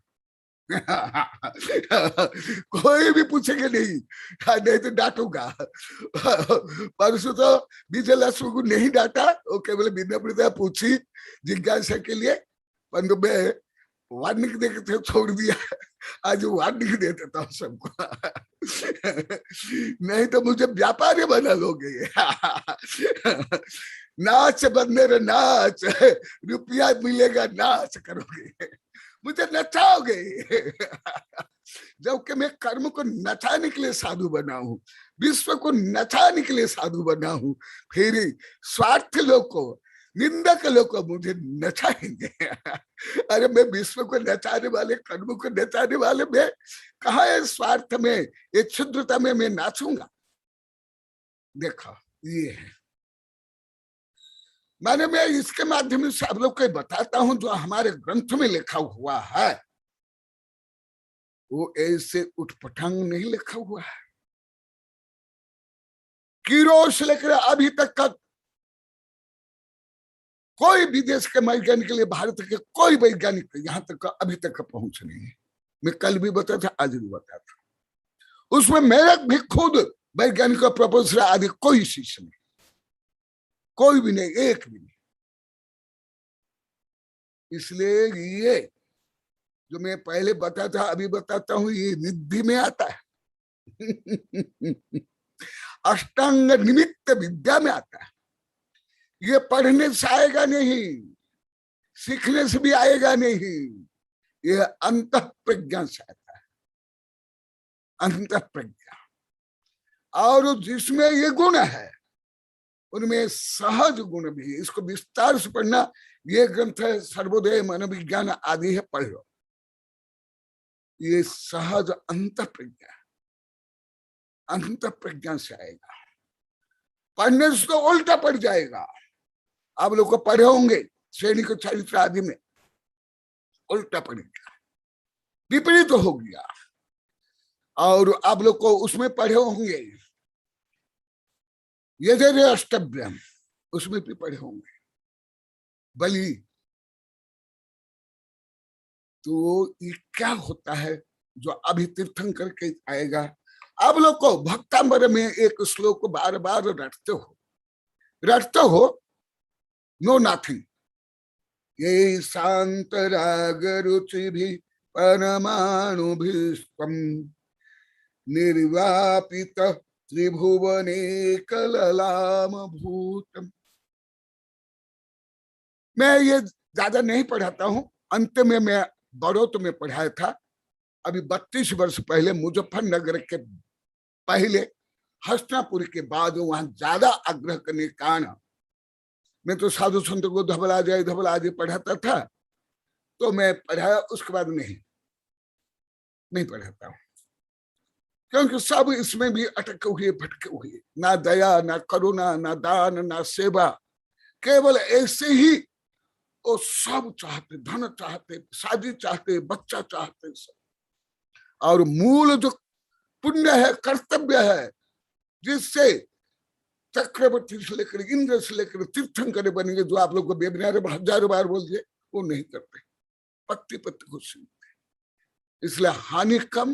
Speaker 1: कोई भी पूछेगा नहीं, नहीं तो डांटूंगा। परसों तो विजय लक्ष्मी को नहीं डांटा, वो केवल विनम्रता पूछी जिज्ञासा के लिए, परंतु मैं वार्निंग देकर छोड़ दिया। आज वार्निंग दे देता हूँ सबको। नहीं तो मुझे व्यापारी बना लोगे। नाच बंदे रे नाच, रुपया मिलेगा नाच करोगे, मुझे नचाओगे। जबकि मैं कर्म को नचाने के लिए साधु बना हूं, विश्व को नचाने के लिए साधु बना हूं, फिर स्वार्थ लोग को, निंदक लोग को मुझे नचाएंगे। अरे मैं विश्व को नचाने वाले, कर्म को नचाने वाले में कहा है स्वार्थ में, ये क्षुद्रता में मैं नाचूंगा। देखो ये है, मैंने मैं इसके माध्यम से आप लोग को बताता हूं जो हमारे ग्रंथ में लिखा हुआ है वो ऐसे उठपटांग नहीं लिखा हुआ है। कीरो से लेकर अभी तक का कोई विदेश के वैज्ञानिक के लिए भारत के कोई वैज्ञानिक यहां तक अभी तक का पहुंच नहीं है। मैं कल भी बताया था, आज भी बताया था, उसमें मेरा भी खुद वैज्ञानिक का प्रोपोजल आदि कोई शिष्य नहीं, कोई भी नहीं, एक भी नहीं। इसलिए ये जो मैं पहले बताया था अभी बताता हूं, ये निधि में आता है। अष्टांग निमित्त विद्या में आता है। ये पढ़ने से आएगा नहीं, सीखने से भी आएगा नहीं, ये अंतः प्रज्ञा से आता है, अंतः प्रज्ञा। और जिसमें ये गुण है उनमें सहज गुण भी, इसको विस्तार से पढ़ना। ये ग्रंथ है सर्वोदय मनोविज्ञान आदि है, पढ़ लो। ये सहज अंत प्रज्ञा, अंत प्रज्ञा से आएगा, पढ़ने से तो उल्टा पड़ जाएगा। आप लोग को पढ़े होंगे श्रेणी को चरित्र आदि में, उल्टा पड़ेगा, विपरीत तो हो गया। और आप लोग को उसमें पढ़े होंगे यजरे अष्टभ्यम, उसमें भी पढ़े होंगे बलि। तो ये क्या होता है जो अभी तीर्थंकर के आएगा। आप लोग को भक्तांबर में एक श्लोक बार बार रटते हो, नो नथिंग। ये शांत राग रुचि भी परमाणु भी निर्वापित त्रिभुवने कललाम भूतम। मैं ये ज्यादा नहीं पढ़ाता हूं, अंत में मैं बड़ौत में पढ़ाया था, अभी 32 वर्ष पहले मुजफ्फरनगर के पहले हस्तिनापुर के बाद वहां ज्यादा आग्रह करने के कारण मैं तो साधु संत को धबला जाए पढ़ाता था, तो मैं पढ़ाया, उसके बाद नहीं पढ़ाता हूं, क्योंकि सब इसमें भी अटके हुए भटके हुए, ना दया, ना करुणा, ना दान, ना सेवा, केवल ऐसे ही वो सब चाहते, धन चाहते, शादी चाहते, बच्चा चाहते सब। और मूल जो पुण्य है, कर्तव्य है, जिससे चक्रवर्ती से लेकर इंद्र से लेकर तीर्थंकर बनेंगे, जो आप लोग को वेबिनार में हजारों बार बोल दिए, वो नहीं करते, पत्ती पत्ती को सुनते। इसलिए हानि कम,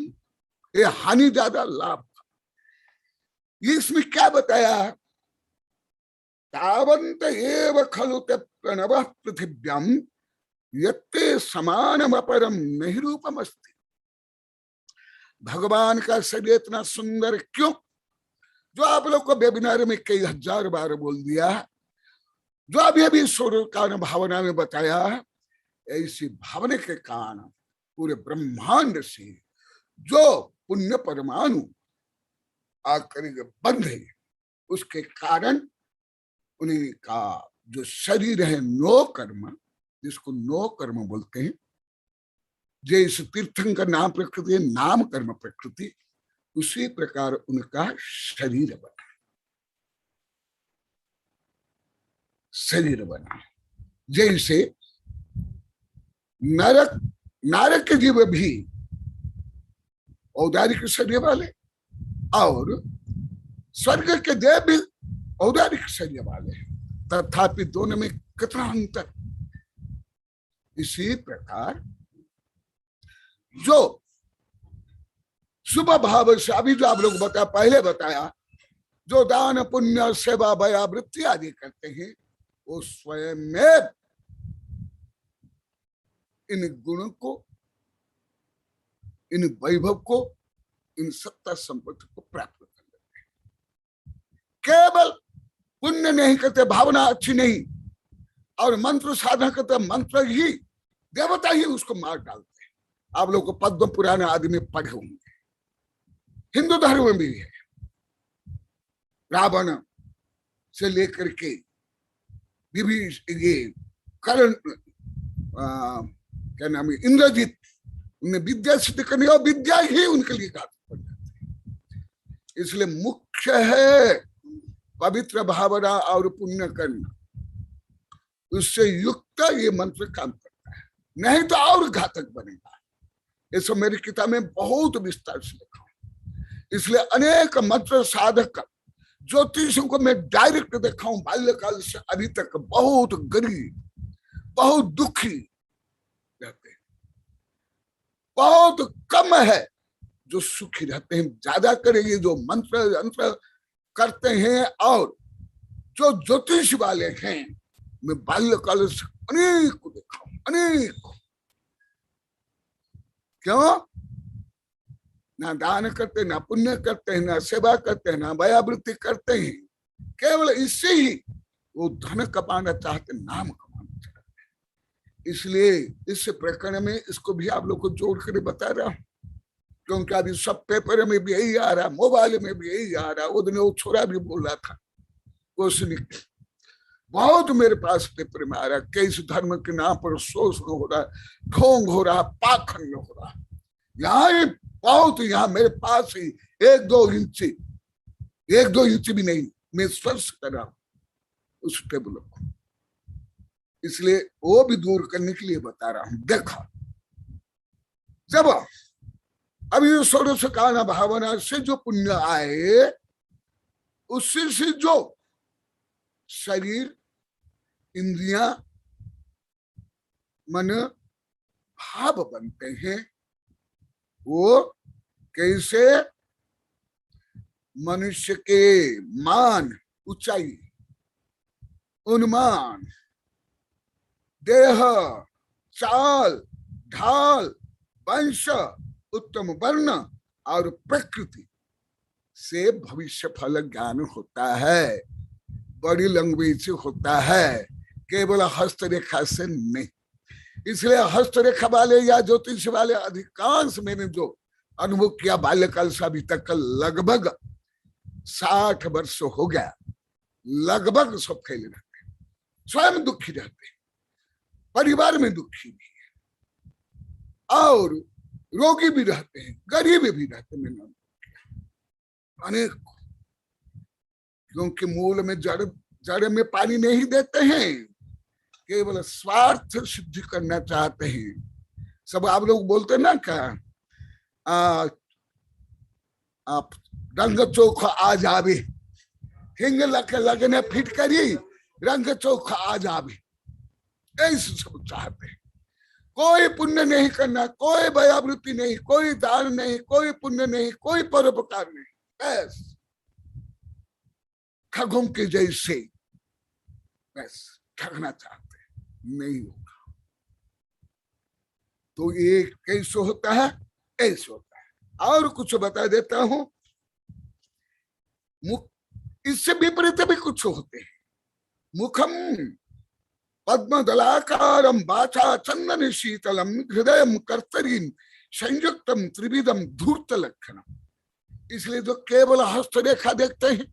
Speaker 1: ये हानि ज्यादा, लाभ कम। ये इसमें क्या बताया? तावंत एव खलु ते प्रणवः पृथिव्यां यत्ते समानम अपरम नहीं रूपम अस्ति। भगवान का शरीर इतना सुंदर क्यों? जो आप लोग को वेबिनार में कई हजार बार बोल दिया, जो अभी अभी सूर्य का भावना में बताया, ऐसी भावना के कारण पूरे ब्रह्मांड से जो पुण्य परमाणु आकर बंधे, उसके कारण उन्हीं का जो शरीर है नो कर्म, जिसको नो कर्म बोलते हैं, जैसे तीर्थंकर नाम प्रकृति है, नाम कर्म प्रकृति, उसी प्रकार उनका शरीर बना, शरीर बना। जैसे नरक, नारक के जीव भी औदारिक शरीर वाले, और स्वर्ग के देव भी औदारिक शरीर वाले हैं, तथापि दोनों में कितना अंतर। इसी प्रकार जो शुभ भाव से, अभी जो आप लोग बताया, पहले बताया, जो दान पुण्य सेवा भया वृत्ति आदि करते हैं, वो स्वयं में इन गुणों को, इन वैभव को, इन सत्ता संपत्ति को प्राप्त कर लेते हैं। केवल पुण्य नहीं करते, भावना अच्छी नहीं, और मंत्र साधना करते, मंत्र ही देवता ही उसको मार डालते हैं। आप लोग को पद्म पुराण आदि में पढ़े होंगे, हिंदू धर्म में भी है। रावण से लेकर के ये कर्ण, क्या नाम है, इंद्रजीत, उन्हें विद्या सिद्ध करनी, और विद्या ही उनके लिए घातक बन जाती है। इसलिए मुख्य है पवित्र भावना और पुण्य करना, उससे युक्त ये मंत्र काम करता है, नहीं तो और घातक बनेगा। ये सब मेरी किताब में बहुत विस्तार से लिखा हूं। इसलिए अनेक मंत्र साधक ज्योतिषों को मैं डायरेक्ट देखा हूं, बाल्यकाल से अभी तक बहुत गरीब, बहुत दुखी रहते हैं। बहुत कम है जो सुखी रहते हैं, ज्यादा करेंगे जो मंत्र यंत्र करते हैं। और जो ज्योतिष वाले हैं, मैं बाल्यकाल से अनेक को देखा हूं, अनेक। क्यों? ना दान करते, ना पुण्य करते हैं, ना सेवा करते हैं, ना भयावृत्ति करते हैं, केवल इससे ही वो धन कमाना चाहते, नाम कमाना चाहते हैं। इसलिए इस प्रकरण में इसको भी आप लोग को जोड़ कर बता रहा हूं, क्योंकि अभी सब पेपर में भी यही आ रहा, मोबाइल में भी यही आ रहा। वो दिन वो छोरा भी बोल रहा था, वो सुनी बहुत मेरे पास पेपर में आ रहा, कैसे धर्म के नाम पर शोषण हो रहा, ढोंग हो रहा, पाखंड हो रहा। यहाँ बहुत, यहाँ मेरे पास ही 1-2 इंच भी नहीं, मैं स्पर्श कर रहा हूं उस टेबल को। इसलिए वो भी दूर करने के लिए बता रहा हूं। देखा, जब अभी षोडश काल भावना से जो पुण्य आए, उससे से जो शरीर, इंद्रियां, मन, भाव बनते हैं, वो कैसे मनुष्य के मान, ऊंचाई, उन्मान, देह, चाल, ढाल, वंश, उत्तम वर्ण और प्रकृति से भविष्य फल ज्ञान होता है, बड़ी लैंग्वेज से होता है, केवल हस्तरेखा से नहीं। इसलिए हस्तरेखा वाले या ज्योतिष वाले अधिकांश मैंने जो अनुभव किया बाल्यकाल से अभी तक, लगभग 60 वर्ष हो गया, लगभग सब फैले रहते हैं, स्वयं दुखी रहते हैं, परिवार में दुखी भी है, और रोगी भी रहते हैं, गरीब भी रहते हैं। मैंने अनेक, क्योंकि मूल में जड़ में पानी नहीं देते हैं, केवल स्वार्थ सिद्धि करना चाहते हैं। सब आप लोग बोलते ना क्या, आप रंग चोख आ जावे, हिंग लगने फिटकरी रंग चोख आ जावे, ऐसे सब चाहते हैं। कोई पुण्य नहीं करना, कोई भयावृत्ति नहीं, कोई दान नहीं, कोई पुण्य नहीं, कोई परोपकार नहीं, बस ठगों के जैसे बस ठगना चाहते हैं, नहीं होगा। तो ये कैसे होता है? ऐसे होता है। और कुछ बता देता हूं, इससे विपरीत भी कुछ होते हैं। मुखम पद्मदलाकारम वाचा चंदन शीतलम हृदय कर्तरीम संयुक्तम त्रिविधम धूर्त लक्षणम। इसलिए जो केवल हस्तरेखा देखते हैं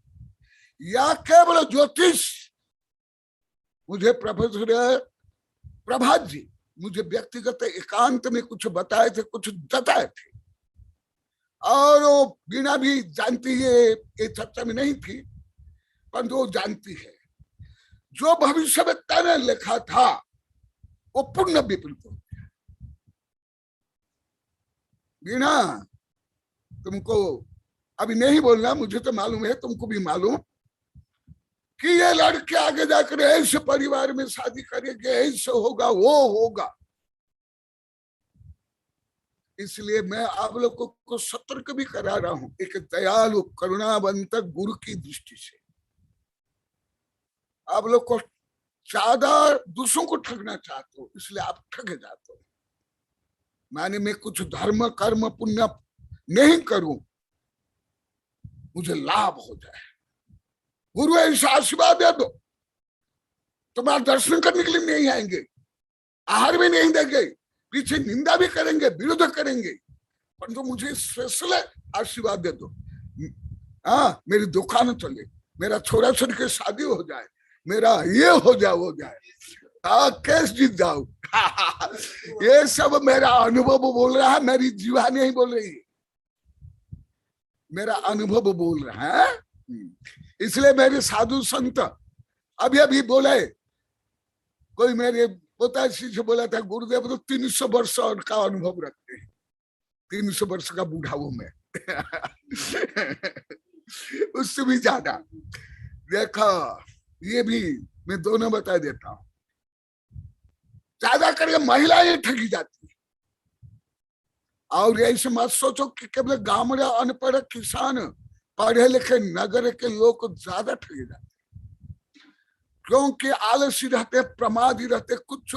Speaker 1: या केवल ज्योतिष, मुझे प्रोफेसर प्रभात जी मुझे व्यक्तिगत एकांत में कुछ बताए थे, कुछ जताए थे, और वो वीणा भी जानती है, ये चर्चा में नहीं थी, पर वो जानती है जो भविष्यवक्ता ने लिखा था वो पूर्ण विपरीत हो गया। वीणा, तुमको अभी नहीं बोलना, मुझे तो मालूम है, तुमको भी मालूम कि ये लड़के आगे जाकर ऐसे परिवार में शादी करेंगे, ऐसे होगा, वो होगा। इसलिए मैं आप लोगों को सतर्क भी करा रहा हूं, एक दयालु करुणावंत गुरु की दृष्टि से। आप लोग को ज्यादा दूसरों को ठगना चाहते हो, इसलिए आप ठगे जाते हो। माने मैं कुछ धर्म कर्म पुण्य नहीं करूं, मुझे लाभ हो जाए, गुरु ऐसा आशीर्वाद दे दो, तुम्हारा दर्शन करने के लिए नहीं आएंगे, आहार भी नहीं देंगे, पीछे निंदा भी करेंगे, विरोध करेंगे, परंतु मुझे स्पेशल आशीर्वाद दे दो। हाँ, मेरी दुकान चले, मेरा छोरा छोरी की शादी हो जाए, मेरा ये हो जाए, वो जाए, केस जीत जाओ। ये सब मेरा अनुभव बोल रहा है, मेरी जीवा नहीं बोल रही, मेरा अनुभव बोल रहा है। इसलिए मेरे साधु संत अभी अभी बोले, कोई मेरे पोताजी से बोला था, गुरुदेव तो 300 वर्ष का अनुभव रखते हैं, 300 वर्ष का बूढ़ा वो मैं। उससे भी ज्यादा। देखा, ये भी मैं दोनों बता देता हूं। ज्यादा करके महिलाएं ठगी जाती है, और ऐसे मत सोचो कि केवल गांव में अनपढ़ किसान, पढ़े लिखे नगर के लोग ज्यादा ठगे जाते, क्योंकि आलसी रहते, प्रमादी रहते, कुछ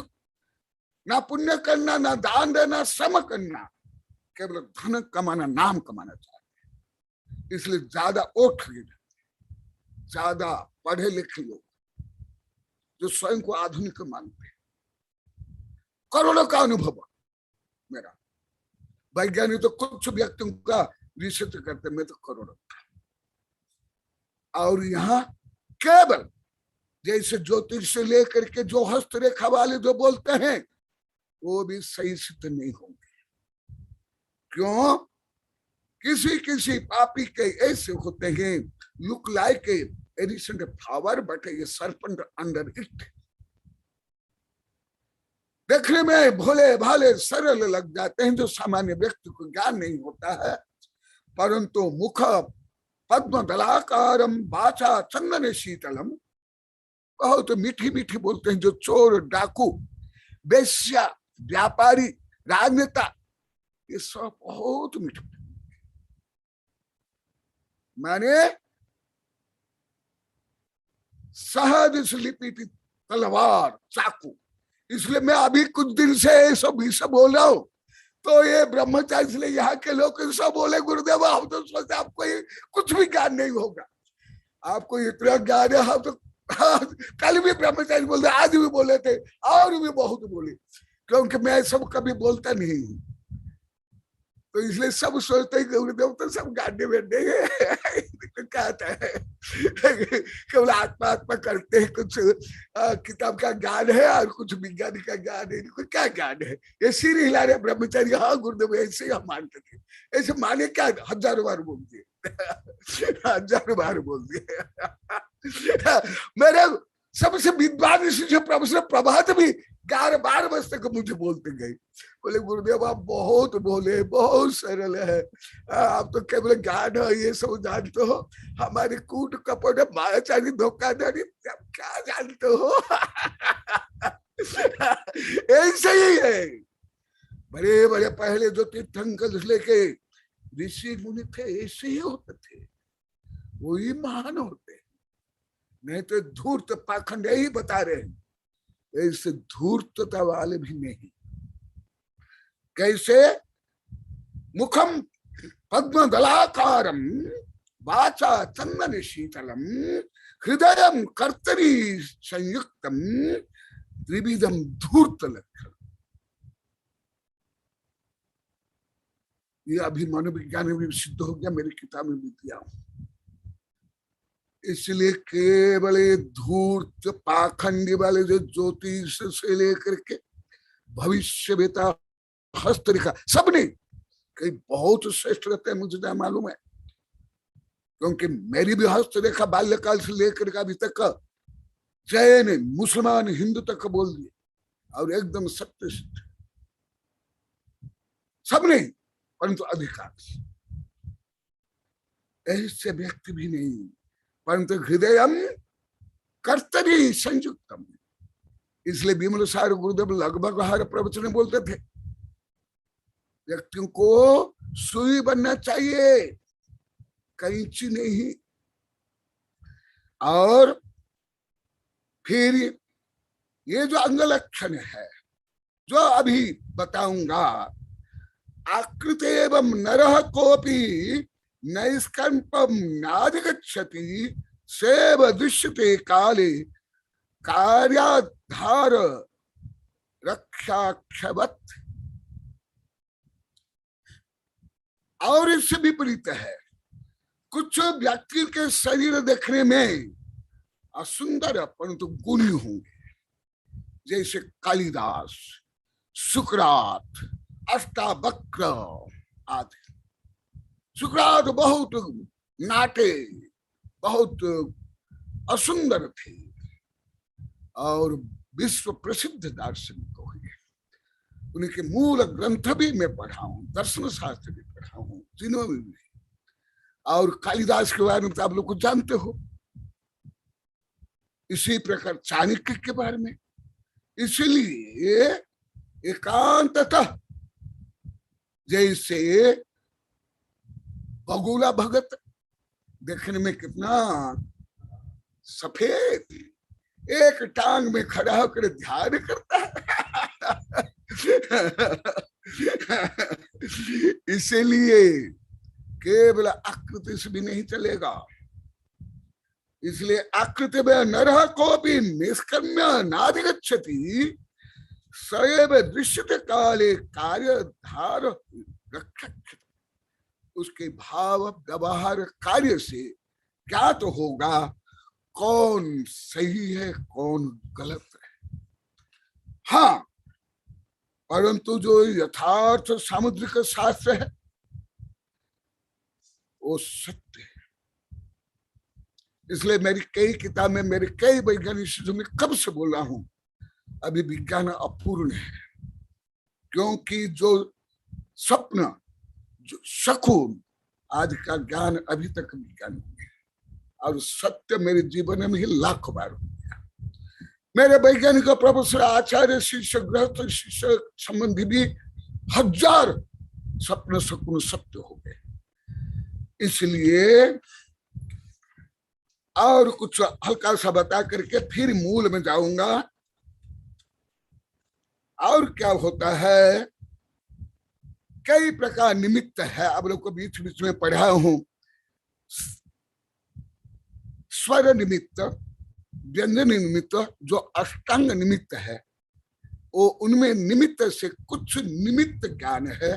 Speaker 1: ना पुण्य करना, ना दान देना, श्रम करना, केवल धन कमाना, नाम कमाना चाहते, इसलिए ज्यादा वो ठगे जाते। ज्यादा पढ़े लिखे लोग जो स्वयं को आधुनिक मानते हैं, करोड़ों का अनुभव मेरा। वैज्ञानिक तो कुछ व्यक्तियों का रिसर्च करते, मैं तो करोड़ों का। और यहाँ केवल जैसे ज्योतिष से लेकर के जो हस्तरेखा वाले जो बोलते हैं, वो भी सही सिद्ध नहीं होंगे। क्यों? किसी किसी पापी के ऐसे होते हैं, look like edition flower but a serpent under it. देखने में भोले भाले सरल लग जाते हैं, जो सामान्य व्यक्ति को ज्ञान नहीं होता है, परंतु मुख पद्म दलाकारम वाचा चंदन शीतलम, बहुत मीठी मीठी बोलते हैं। जो चोर, डाकू, वेश्या, व्यापारी, राजनेता, ये सब बहुत मीठे, माने सहज से लिपि तलवार, चाकू। इसलिए मैं अभी कुछ दिन से सब बोल रहा हूं, तो ये ब्रह्मचारी, इसलिए यहाँ के लोग सब बोले, गुरुदेव हम तो सोचते आपको कुछ भी ज्ञान नहीं होगा, आपको इतना ज्ञान है। हम तो कल भी ब्रह्मचारी बोलते, आज भी बोले थे, और भी बहुत बोले, क्योंकि मैं सब कभी बोलता नहीं हूँ, तो इसलिए सब सोचते हैं गुरुदेव तो सब गाने बैठे कहता है, केवल आत्मा आत्मा करते हैं, कुछ किताब का ज्ञान है और कुछ विज्ञान का ज्ञान है, कुछ क्या ज्ञान है। ये सिर हिला रहे ब्रह्मचारी, हाँ गुरुदेव ऐसे ही हम मानते थे, ऐसे माने क्या, हजारों बार बोल दिए, हजारों बार बोल दिए। मेरे सबसे विद्वान प्रोफेसर प्रभात भी 11-12 बजे तक मुझे बोलते गए। बोले गुरुदेव आप बहुत बोले, बहुत सरल है, आप तो केवल ज्ञान है ये सब जानते हो, हमारी कूट कपट मायाचारी धोखाधड़ी आप क्या जानते हो। ऐसे ही है। बड़े बड़े पहले जो तीर्थंकर लेके ऋषि मुनि थे ऐसे ही होते थे, वही महान होते, नहीं तो धूर्त पाखंड यही बता रहे हैं, ऐसे धूर्तता वाले भी नहीं। कैसे मुखम पद्मदलाकारम वाचा चंदन शीतलम हृदयम कर्तरी संयुक्तम त्रिविधम धूर्त लक्षण। ये अभी मनोविज्ञान में भी सिद्ध हो गया, मेरी किताब में भी दिया हूं। इसलिए केवल धूर्त पाखंडी वाले जो ज्योतिष से लेकर के भविष्य बेता हस्तरेखा सब नहीं, कई बहुत श्रेष्ठ रहते हैं, मुझे नहीं मालूम है, क्योंकि मेरी भी हस्तरेखा बाल्यकाल से लेकर के अभी तक जैन मुसलमान हिंदू तक बोल दिए, और एकदम सत्य सिद्ध, सब नहीं परंतु अधिकांश। ऐसे व्यक्ति भी नहीं, परंतु हृदयम कर्तरी संयुक्तम। इसलिए विमल सार गुरुदेव लगभग हर प्रवचन में बोलते थे व्यक्तियों को सुई बनना चाहिए, कैंची नहीं। और फिर ये जो अंग लक्षण है जो अभी बताऊंगा, आकृत एवं नरः कोपी नैष्कंपम नाधिगच्छति सेव दृश्यते काले कार्याधार रक्षाक्षवत्। और इससे विपरीत है, कुछ व्यक्ति के शरीर देखने में असुंदर परंतु गुणी होंगे, जैसे कालिदास, सुकरात, अष्टावक्र आदि। सुकरात बहुत नाटे, बहुत असुंदर थे और विश्व प्रसिद्ध दार्शनिक हुए। उनके मूल ग्रंथ भी मैं पढ़ा हूं, दर्शन शास्त्र भी पढ़ा हूं, तीनों में भी। और कालिदास के बारे में तो आप लोग कुछ जानते हो, इसी प्रकार चाणक्य के बारे में। इसलिए एकांततः जैसे बगुला भगत देखने में कितना सफेद, एक टांग में खड़ा होकर ध्यान करता है। इसीलिए केवल आकृति से भी नहीं चलेगा। इसलिए आकृति में नरः कोपि निष्कर्म्य नाधिगच्छति सएव दृश्यते काले कार्यधार रक्षक। उसके भाव व्यवहार कार्य से ज्ञात तो होगा कौन सही है कौन गलत है। हाँ, परंतु जो यथार्थ सामुद्रिक शास्त्र है वो सत्य है। इसलिए मेरी कई किताब में, मेरे कई वैज्ञानिक में कब से बोल रहा हूं, अभी विज्ञान अपूर्ण है, क्योंकि जो स्वप्न, जो शकुन, आज का ज्ञान अभी तक विज्ञान हो गया, और सत्य मेरे जीवन में ही लाखों बार हो गया। मेरे वैज्ञानिक प्रोफेसर, आचार्य, शिष्य, गृहस्थ, शिष्य संबंधी भी 1000 स्वप्न शकुन सत्य हो गए। इसलिए और कुछ हल्का सा बता करके फिर मूल में जाऊंगा। और क्या होता है, कई प्रकार निमित्त है, आप लोग को बीच बीच में पढ़ा हूं। स्वर निमित्त, व्यंजन निमित्त, जो अष्टांग निमित्त है, वो उनमें निमित्त से कुछ निमित्त ज्ञान है।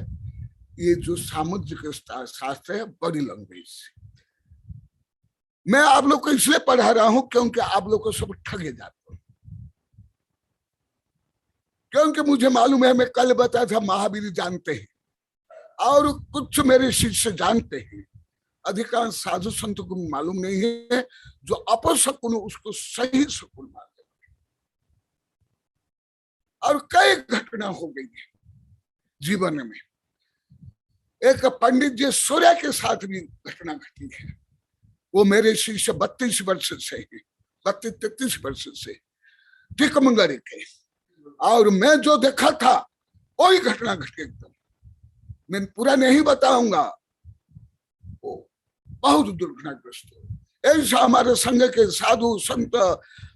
Speaker 1: ये जो सामुद्रिक शास्त्र है, बड़ी लैंग्वेज से मैं आप लोग को इसलिए पढ़ा रहा हूं क्योंकि आप लोग को सब ठगे जाते हैं। क्योंकि मुझे मालूम है, मैं कल बताया था महावीर जानते हैं और कुछ मेरे शिष्य जानते हैं, अधिकांश साधु संत को मालूम नहीं है। जो अपशकुन उसको सही शकुन मानते। और कई घटना हो गई है जीवन में। एक पंडित जी सूर्य के साथ भी घटना घटी है। वो मेरे शिष्य 32 वर्ष से है, 32-33 वर्ष से टिकमंगल के, और मैं जो देखा था वही घटना घटी एकदम। मैं पूरा नहीं बताऊंगा, वो बहुत दुर्घटनाग्रस्त हो। ऐसा हमारे संघ के साधु संत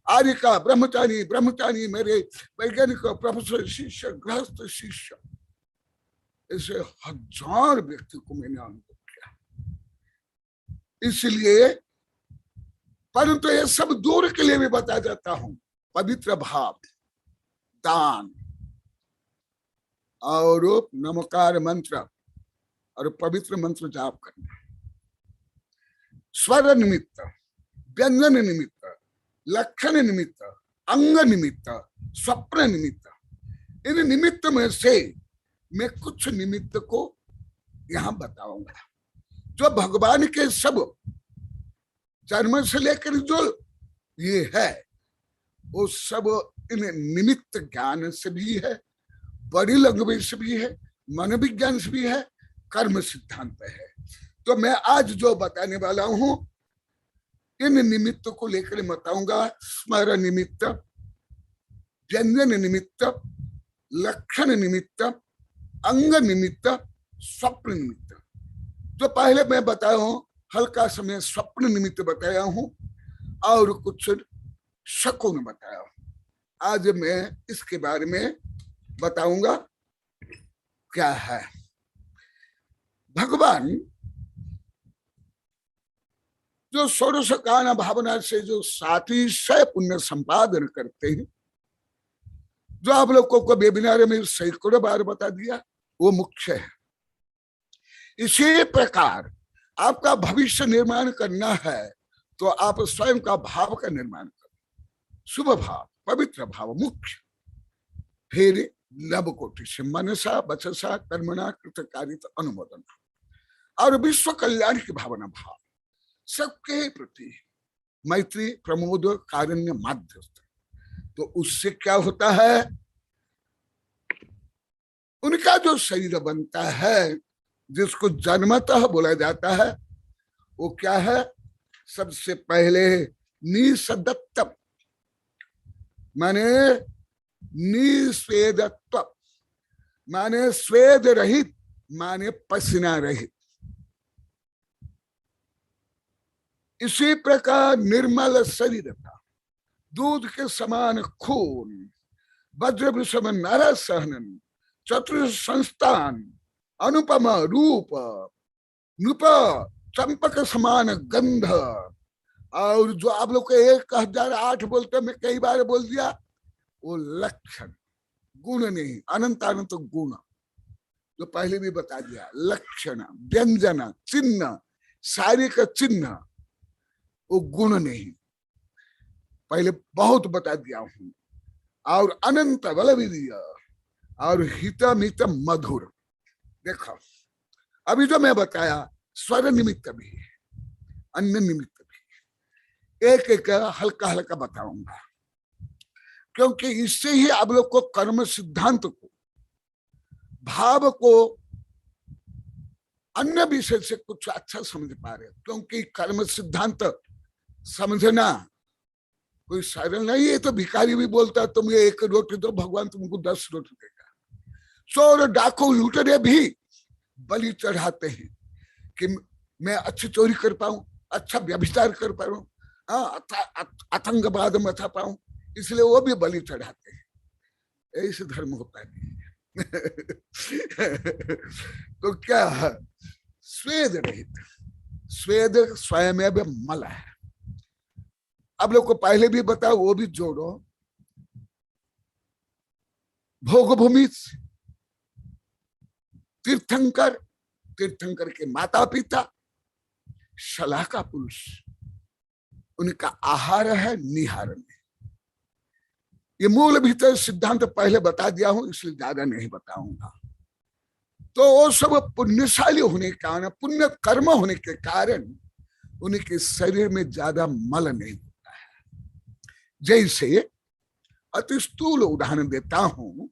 Speaker 1: आर्यिका ब्रह्मचारी मेरे वैज्ञानिक प्रोफेसर शिष्य गृहस्थ शिष्य, ऐसे 1000 व्यक्ति को मैंने अनुभव किया। इसलिए परंतु ये सब दूर के लिए भी बता जाता हूं। पवित्र भाव, दान और नमकार मंत्र और पवित्र मंत्र जाप करना, स्वर निमित्त, व्यंजन निमित्त, लक्षण निमित्त, अंग निमित्त, स्वप्न निमित्त, इन निमित्त में से मैं कुछ निमित्त को यहां बताऊंगा। जो भगवान के सब जन्म से लेकर जो ये है वो सब इन निमित्त ज्ञान से भी है, बॉडी लैंग्वेज से भी है, मनोविज्ञान से भी है, कर्म सिद्धांत है। तो मैं आज जो बताने वाला हूं इन निमित्त को लेकर बताऊंगा। स्मरण निमित्त, व्यंजन निमित्त, लक्षण निमित्त, अंग निमित्त, स्वप्न निमित्त। जो पहले मैं बताया हूं, हल्का समय स्वप्न निमित्त बताया हूं और कुछ शकुन बताया हूं। आज मैं इसके बारे में बताऊंगा क्या है। भगवान जो षोडश कान भावना से जो 37 पुण्य संपादन करते हैं, जो आप लोगों को वेबिनार में सैकड़ों बार बता दिया, वो मुख्य है। इसी प्रकार आपका भविष्य निर्माण करना है तो आप स्वयं का भाव का निर्माण करो। शुभ भाव, पवित्र भाव मुख्य, फिर नवकोटि से मनसा वचसा कर्मणा कृतकारित अनुमोदना, और विश्व कल्याण की भावना भाव, सबके प्रति मैत्री प्रमोद कारुण्य माध्यस्थ। तो उससे क्या होता है, उनका जो शरीर बनता है जिसको जन्मतः बोला जाता है, वो क्या है, सबसे पहले निसदत्व माने निस्वेदत्व माने स्वेद रहित माने पसीना रहित। इसी प्रकार निर्मल शरीर था, दूध के समान खून, वज्र विषम नर सहनन, चतुर संस्थान, अनुपम रूप, नृप चंपक समान गंध। और जो आप लोग को 1008 बोलते, मैं कई बार बोल दिया, वो लक्षण, गुण नहीं, अनंत अनंत गुण, जो पहले भी बता दिया। लक्षण, व्यंजन, चिन्ह, शारीरिक चिन्ह, वो गुण नहीं, पहले बहुत बता दिया हूं। और अनंत बल विधि और हितमित मधुर। देखो अभी जो मैं बताया, स्वर निमित्त भी है, अन्य निमित्त भी, एक एक हल्का हल्का बताऊंगा, क्योंकि इससे ही आप लोग को कर्म सिद्धांत को, भाव को, अन्य विषय से कुछ अच्छा समझ पा रहे। क्योंकि कर्म सिद्धांत समझना कोई सरल नहीं है। तो भिखारी भी बोलता है तुम ये 1 रोटी दो, भगवान तुमको 10 रोटी देगा। चोर डाकू लुटेरे भी बलि चढ़ाते हैं कि मैं अच्छी चोरी कर पाऊं, अच्छा व्यभिचार कर पाऊं, आतंकवाद मचा पाऊं, इसलिए वो भी बलि चढ़ाते हैं। ऐसे धर्म होता है। तो क्या है, स्वेद रहित, स्वेद स्वयं मल है। अब लोग को पहले भी बताओ, वो भी जोड़ो। भोग भूमि, तीर्थंकर, तीर्थंकर के माता पिता, शलाह का पुरुष, उनका आहार है निहार में। ये मूल भीतर सिद्धांत पहले बता दिया हूं, इसलिए ज्यादा नहीं बताऊंगा। तो वो सब पुण्यशाली होने के कारण, पुण्य कर्म होने के कारण उनके शरीर में ज्यादा मल नहीं होता है। जैसे अति स्थूल उदाहरण देता हूं।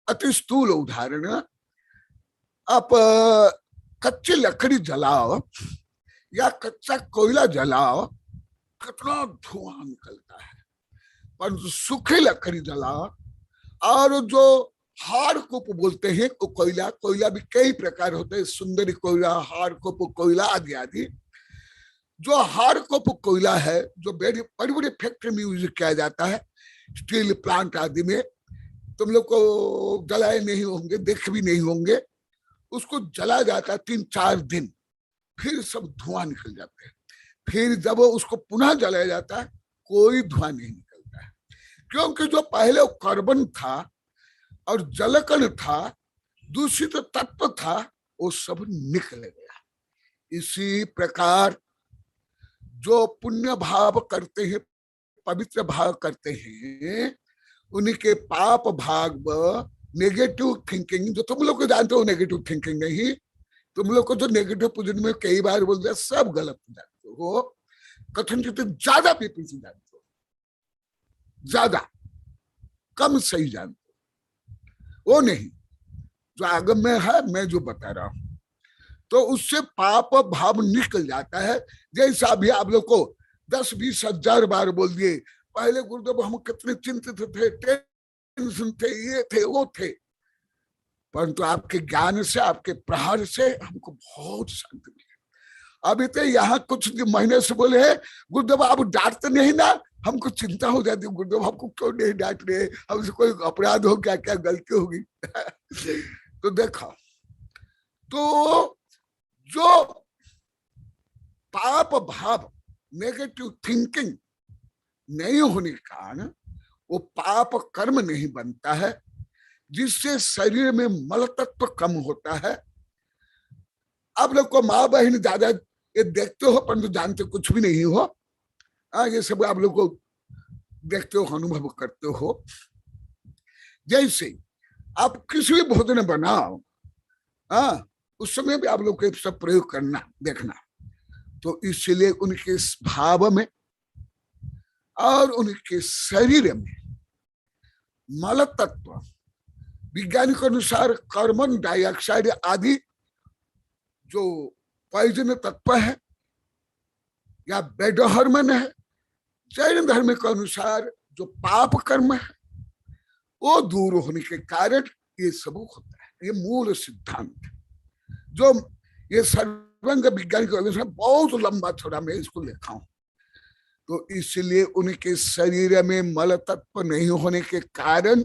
Speaker 1: अति स्थूल उदाहरण, आप कच्ची लकड़ी जलाओ या कच्चा कोयला जलाओ, कितना धुआं निकलता है। पर सूखी लकड़ी जलाओ, और जो हार्ड कोप बोलते हैं वो कोयला, कोयला भी कई प्रकार होते हैं, सुंदरी कोयला, हार्ड कोप कोयला आदि आदि। जो हार्ड कोप कोयला है, जो बड़ी बड़ी फैक्ट्री में यूज किया जाता है, स्टील प्लांट आदि में, तुम लोग को जलाए नहीं होंगे, देख भी नहीं होंगे। उसको जला जाता है 3-4 दिन, फिर सब धुआं निकल जाते हैं। फिर जब उसको पुनः जलाया जाता है, कोई धुआं नहीं निकलता है, क्योंकि जो पहले कार्बन था और जलकण था, दूषित तत्व था, वो सब निकल गया। इसी प्रकार जो पुण्य भाव करते हैं, पवित्र भाव करते हैं, उनके पाप भाग नेगेटिव थिंकिंग, जो तुम लोग को जानते हो नेगेटिव थिंकिंग नहीं, तुम लोग को जो नेगेटिव पोजिशन में कई बार बोल दिया, सब गलत जानते हो। कथन ज्यादा पीपल से जानते हो, ज्यादा, कम सही जानते हो, वो नहीं जो आगम में है, मैं जो बता रहा हूं। तो उससे पाप भाव निकल जाता है। जैसा अभी आप लोग को 10-20 हजार बार बोल दिए, पहले गुरुदेव हम कितने चिंतित थे, टेंशन थे, ये थे वो थे, परंतु आपके ज्ञान से, आपके प्रहार से हमको बहुत शांति मिली। अभी तो यहाँ कुछ महीने से बोले हैं, गुरुदेव आप डांटते नहीं ना, हमको चिंता हो जाती है, गुरुदेव हमको क्यों नहीं डांट रहे, हमसे कोई अपराध हो गया, क्या गलती होगी। तो देखा, तो जो पाप भाव, नेगेटिव थिंकिंग नहीं होने के कारण वो पाप कर्म नहीं बनता है, जिससे शरीर में मल तत्व कम होता है। आप लोग को माँ बहन ज्यादा ये देखते हो, परंतु जानते कुछ भी नहीं हो। ये सब आप लोग को देखते हो, अनुभव करते हो। जैसे आप किसी भी भोजन बनाओ, उस समय भी आप लोग को सब प्रयोग करना, देखना। तो इसलिए उनके भाव में और उनके शरीर में मल तत्व, विज्ञान के अनुसार कार्बन डाइऑक्साइड आदि जो पॉइजन तत्व है या बेड हार्मोन है, जैन धर्म के अनुसार जो पाप कर्म है, वो दूर होने के कारण ये सब होता है। ये मूल सिद्धांत जो ये सर्वांग विज्ञान के अनुसार बहुत लंबा चौड़ा मैं इसको लिखा हूं। तो इसलिए उनके शरीर में मल तत्व नहीं होने के कारण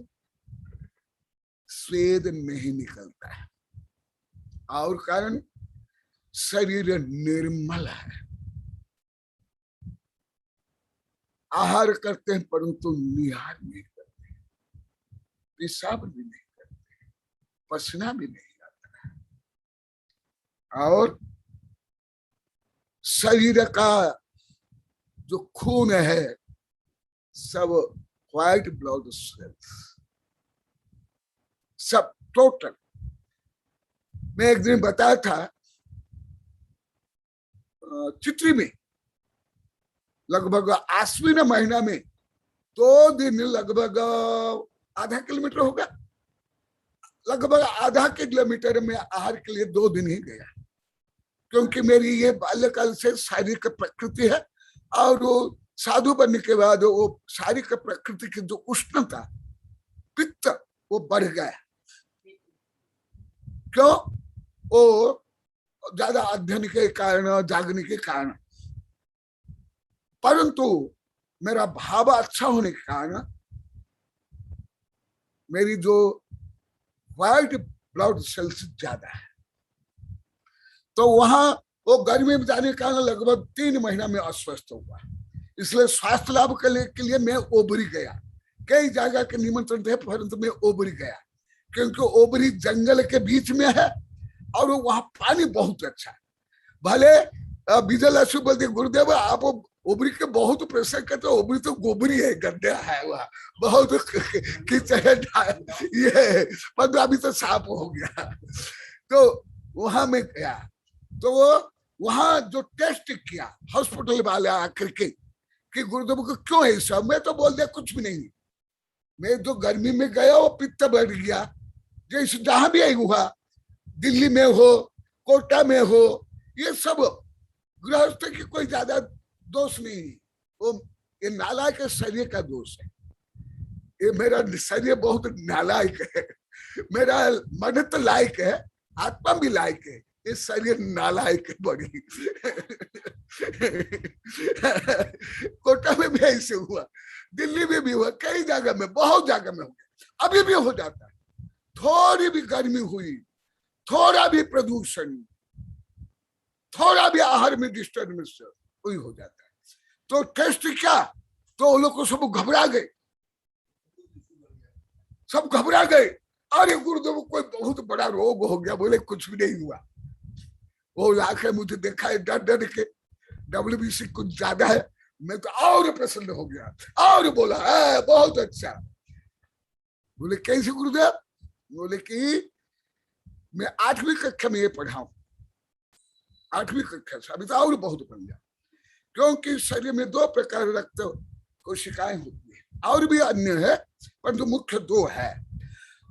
Speaker 1: स्वेद नहीं निकलता है, और कारण शरीर निर्मल है। आहार करते हैं परंतु निहार नहीं करते, पेशाब भी नहीं करते, पसीना भी नहीं आता है, और शरीर का जो खून है सब व्हाइट ब्लड सेल्स, सब टोटल। मैं एक दिन बताया था, चित्री में लगभग आश्विन महीना में 2 दिन, लगभग आधा किलोमीटर होगा, लगभग आधा किलोमीटर में आहार के लिए 2 दिन ही गया, क्योंकि मेरी ये बाल्यकाल से शारीरिक प्रकृति है, और वो साधु बनने के बाद वो शारीरिक प्रकृति की जो उष्णता, पित्त, वो बढ़ गया। क्यों? वो ज्यादा अध्ययन के कारण, जागने के कारण। परंतु मेरा भाव अच्छा होने के कारण मेरी जो व्हाइट ब्लड सेल्स ज्यादा है, तो वहां वो गर्मी में जाने के कारण लगभग 3 महीना में अस्वस्थ हुआ। इसलिए स्वास्थ्य लाभ के लिए मैं ओबरी गया। कई जगह के निमंत्रण थे, परंतु मैं ओबरी गया, क्योंकि ओबरी जंगल के बीच में है और वहां पानी बहुत अच्छा है। भले विजय बोलते गुरुदेव आप ओबरी के बहुत प्रेशर करते, ओबरी तो गोबरी है, गड्ढा है, वह बहुत कीचड़ ये, पर अभी तो साफ हो गया। तो वहां में गया, तो वो वहां जो टेस्ट किया हॉस्पिटल वाले आकर के, कि गुरुदेव को क्यों ऐसा, मैं तो बोल दिया कुछ भी नहीं, मैं तो गर्मी में गया वो पित्त बढ़ गया, जैसे जहां भी आई हुआ, दिल्ली में हो, कोटा में हो, ये सब गृहस्थ की कोई ज्यादा दोष नहीं, वो ये नालायक के शरीर का दोष है। ये मेरा शरीर बहुत नालायक है, मेरा मन तो लायक है, आत्मा भी लायक है, ये शरीर नालायक है बड़ी। कोटा में भी ऐसे हुआ, दिल्ली में भी हुआ, कई जगह में, बहुत जगह में हो गया, अभी भी हो जाता है। थोड़ी भी गर्मी हुई, थोड़ा भी प्रदूषण, थोड़ा भी आहार में डिस्टर्बेंस, वही हो जाता है। तो टेस्ट क्या, तो वो लोग को सब घबरा गए, सब घबरा गए, अरे गुरुदेव कोई बहुत बड़ा रोग हो गया, बोले कुछ भी नहीं हुआ। वो आके मुझे देखा है डर डर के, WBC कुछ ज्यादा है, मैं तो और प्रसन्न हो गया, और बोला बहुत अच्छा। बोले कैसे गुरुदेव, बोले कि मैं 8वीं कक्षा में ये पढ़ाऊं, 8वीं कक्षा से, अभी तो और बहुत बन गया, क्योंकि शरीर में 2 प्रकार रक्त कोशिकाएं होती है, और भी अन्य है, परंतु मुख्य 2 है।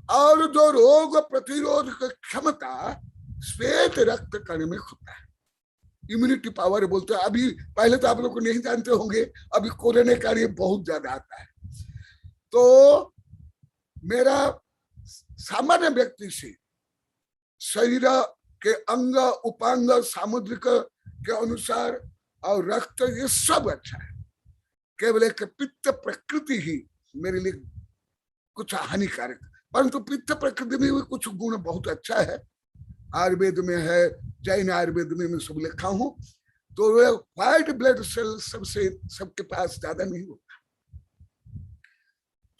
Speaker 1: और जो रोग प्रतिरोध क्षमता श्वेत रक्त कण में होता है, इम्यूनिटी पावर बोलते हैं। अभी पहले तो आप लोग को नहीं जानते होंगे, अभी कोरोना कार्य बहुत ज्यादा आता है, तो मेरा सामान्य व्यक्ति से शरीर के अंग उपांग सामुद्रिक के अनुसार और रक्त ये सब अच्छा है, केवल एक पित्त प्रकृति ही मेरे लिए कुछ हानिकारक, परंतु पित्त प्रकृति में भी कुछ गुण बहुत अच्छा है, आयुर्वेद में है, जैन आयुर्वेद में मैं सब लिखा हूं। तो व्हाइट ब्लड सेल सबसे सबके पास ज्यादा नहीं होता,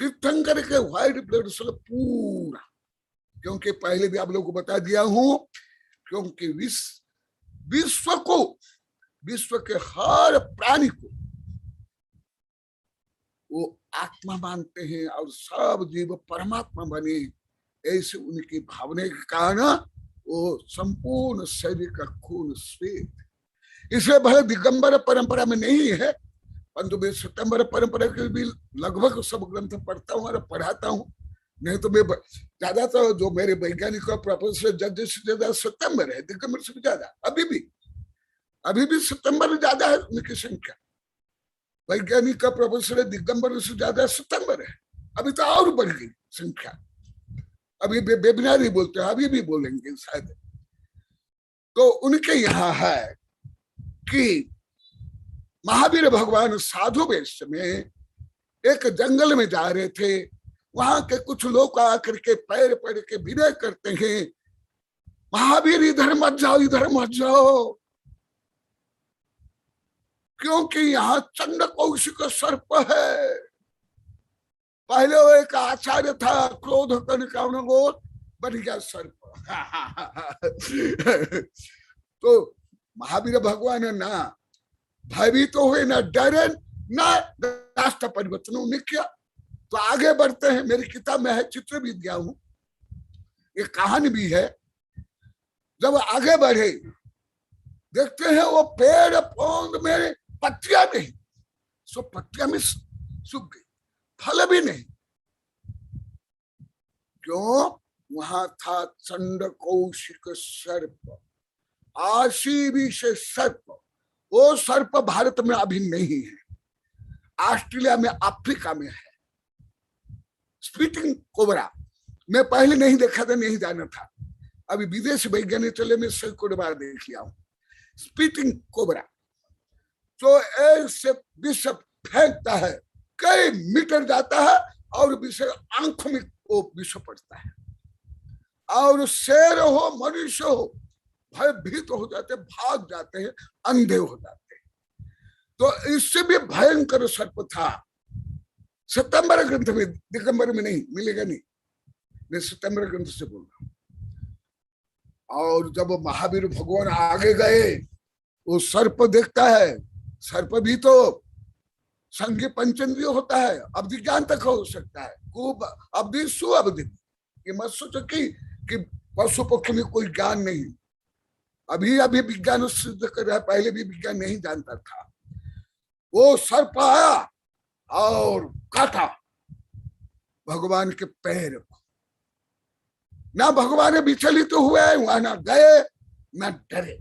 Speaker 1: तीर्थंकर के व्हाइट ब्लड सेल पूरा, क्योंकि पहले भी आप लोगों को बता दिया हूं, क्योंकि विश्व के हर प्राणी को वो आत्मा मानते हैं और सब जीव परमात्मा बने, ऐसे उनकी भावना के कारण वो संपूर्ण शरीर का खून श्वेत। इसलिए भले दिगंबर परंपरा में नहीं है, परंतु मैं सितंबर परंपरा के भी लगभग सब ग्रंथ पढ़ता हूँ और पढ़ाता हूँ। नहीं तो मैं ज्यादातर जो मेरे वैज्ञानिक प्रोफेसर जज से ज्यादा सितंबर है, दिगंबर से भी ज्यादा, अभी भी सितंबर ज्यादा है उनकी संख्या। वैज्ञानिक का प्रोफेसर दिगंबर से ज्यादा सितंबर है, अभी तो और बढ़ गई संख्या, अभी वेबिनार ही बोलते हैं, अभी भी बोलेंगे शायद। तो उनके यहाँ है कि महावीर भगवान साधु वेश में एक जंगल में जा रहे थे, वहां के कुछ लोग आकर के पैर पड़ के विनय करते हैं, महावीर इधर मत जाओ, इधर मत जाओ, क्योंकि यहाँ चंड कौशिक सर्प है। पहले वो एक आचार्य था, क्रोध कनकावनगोर, बन गया सर्प। तो महावीर भगवान ना भयभीत तो हुए, ना डरे, ना रास्ता परिवर्तन उन्हें किया। तो आगे बढ़ते हैं, मेरी किताब में है, चित्र भी दिया हूं, ये कहानी भी है। जब आगे बढ़े देखते हैं वो पेड़ पौध में पत्तियां नहीं, सो पत्तियां में सूख गई, फल भी नहीं। क्यों? वहां था चंड कौशिक सर्प, आशीविष सर्प। वो सर्प भारत में अभी नहीं है, ऑस्ट्रेलिया में, अफ्रीका में है। स्पीटिंग कोबरा मैं पहले नहीं देखा था, नहीं जाना था, अभी विदेशी वैज्ञानिक चले में सैकड़ों बार देख लिया हूं। स्पीटिंग कोबरा जो ऐसे विष फेंकता है, कई मीटर जाता है और विष आंखों में वो विष पड़ता है, और शेर हो मनुष्य हो भयभीत हो जाते, भाग जाते हैं, अंधे हो जाते हैं। तो इससे भी भयंकर सर्प था। सितंबर ग्रंथ में, दिगंबर में नहीं मिलेगा, नहीं, मैं सितंबर ग्रंथ से बोल रहा हूं। और जब महावीर भगवान आगे गए, वो सर्प देखता है, सर्प भी तो संघ पंचेंद्रिय होता है, अवधि ज्ञान तक हो सकता है, खूब अवधि सुअवधि। ये मत सोचो कि पशु पक्षी में कोई ज्ञान नहीं, अभी विज्ञान सिद्ध कर रहा है, पहले भी विज्ञान नहीं जानता था। वो सर्प आया और काटा भगवान के पैर को। ना भगवान विचलित हुए, वहां ना गए ना डरे,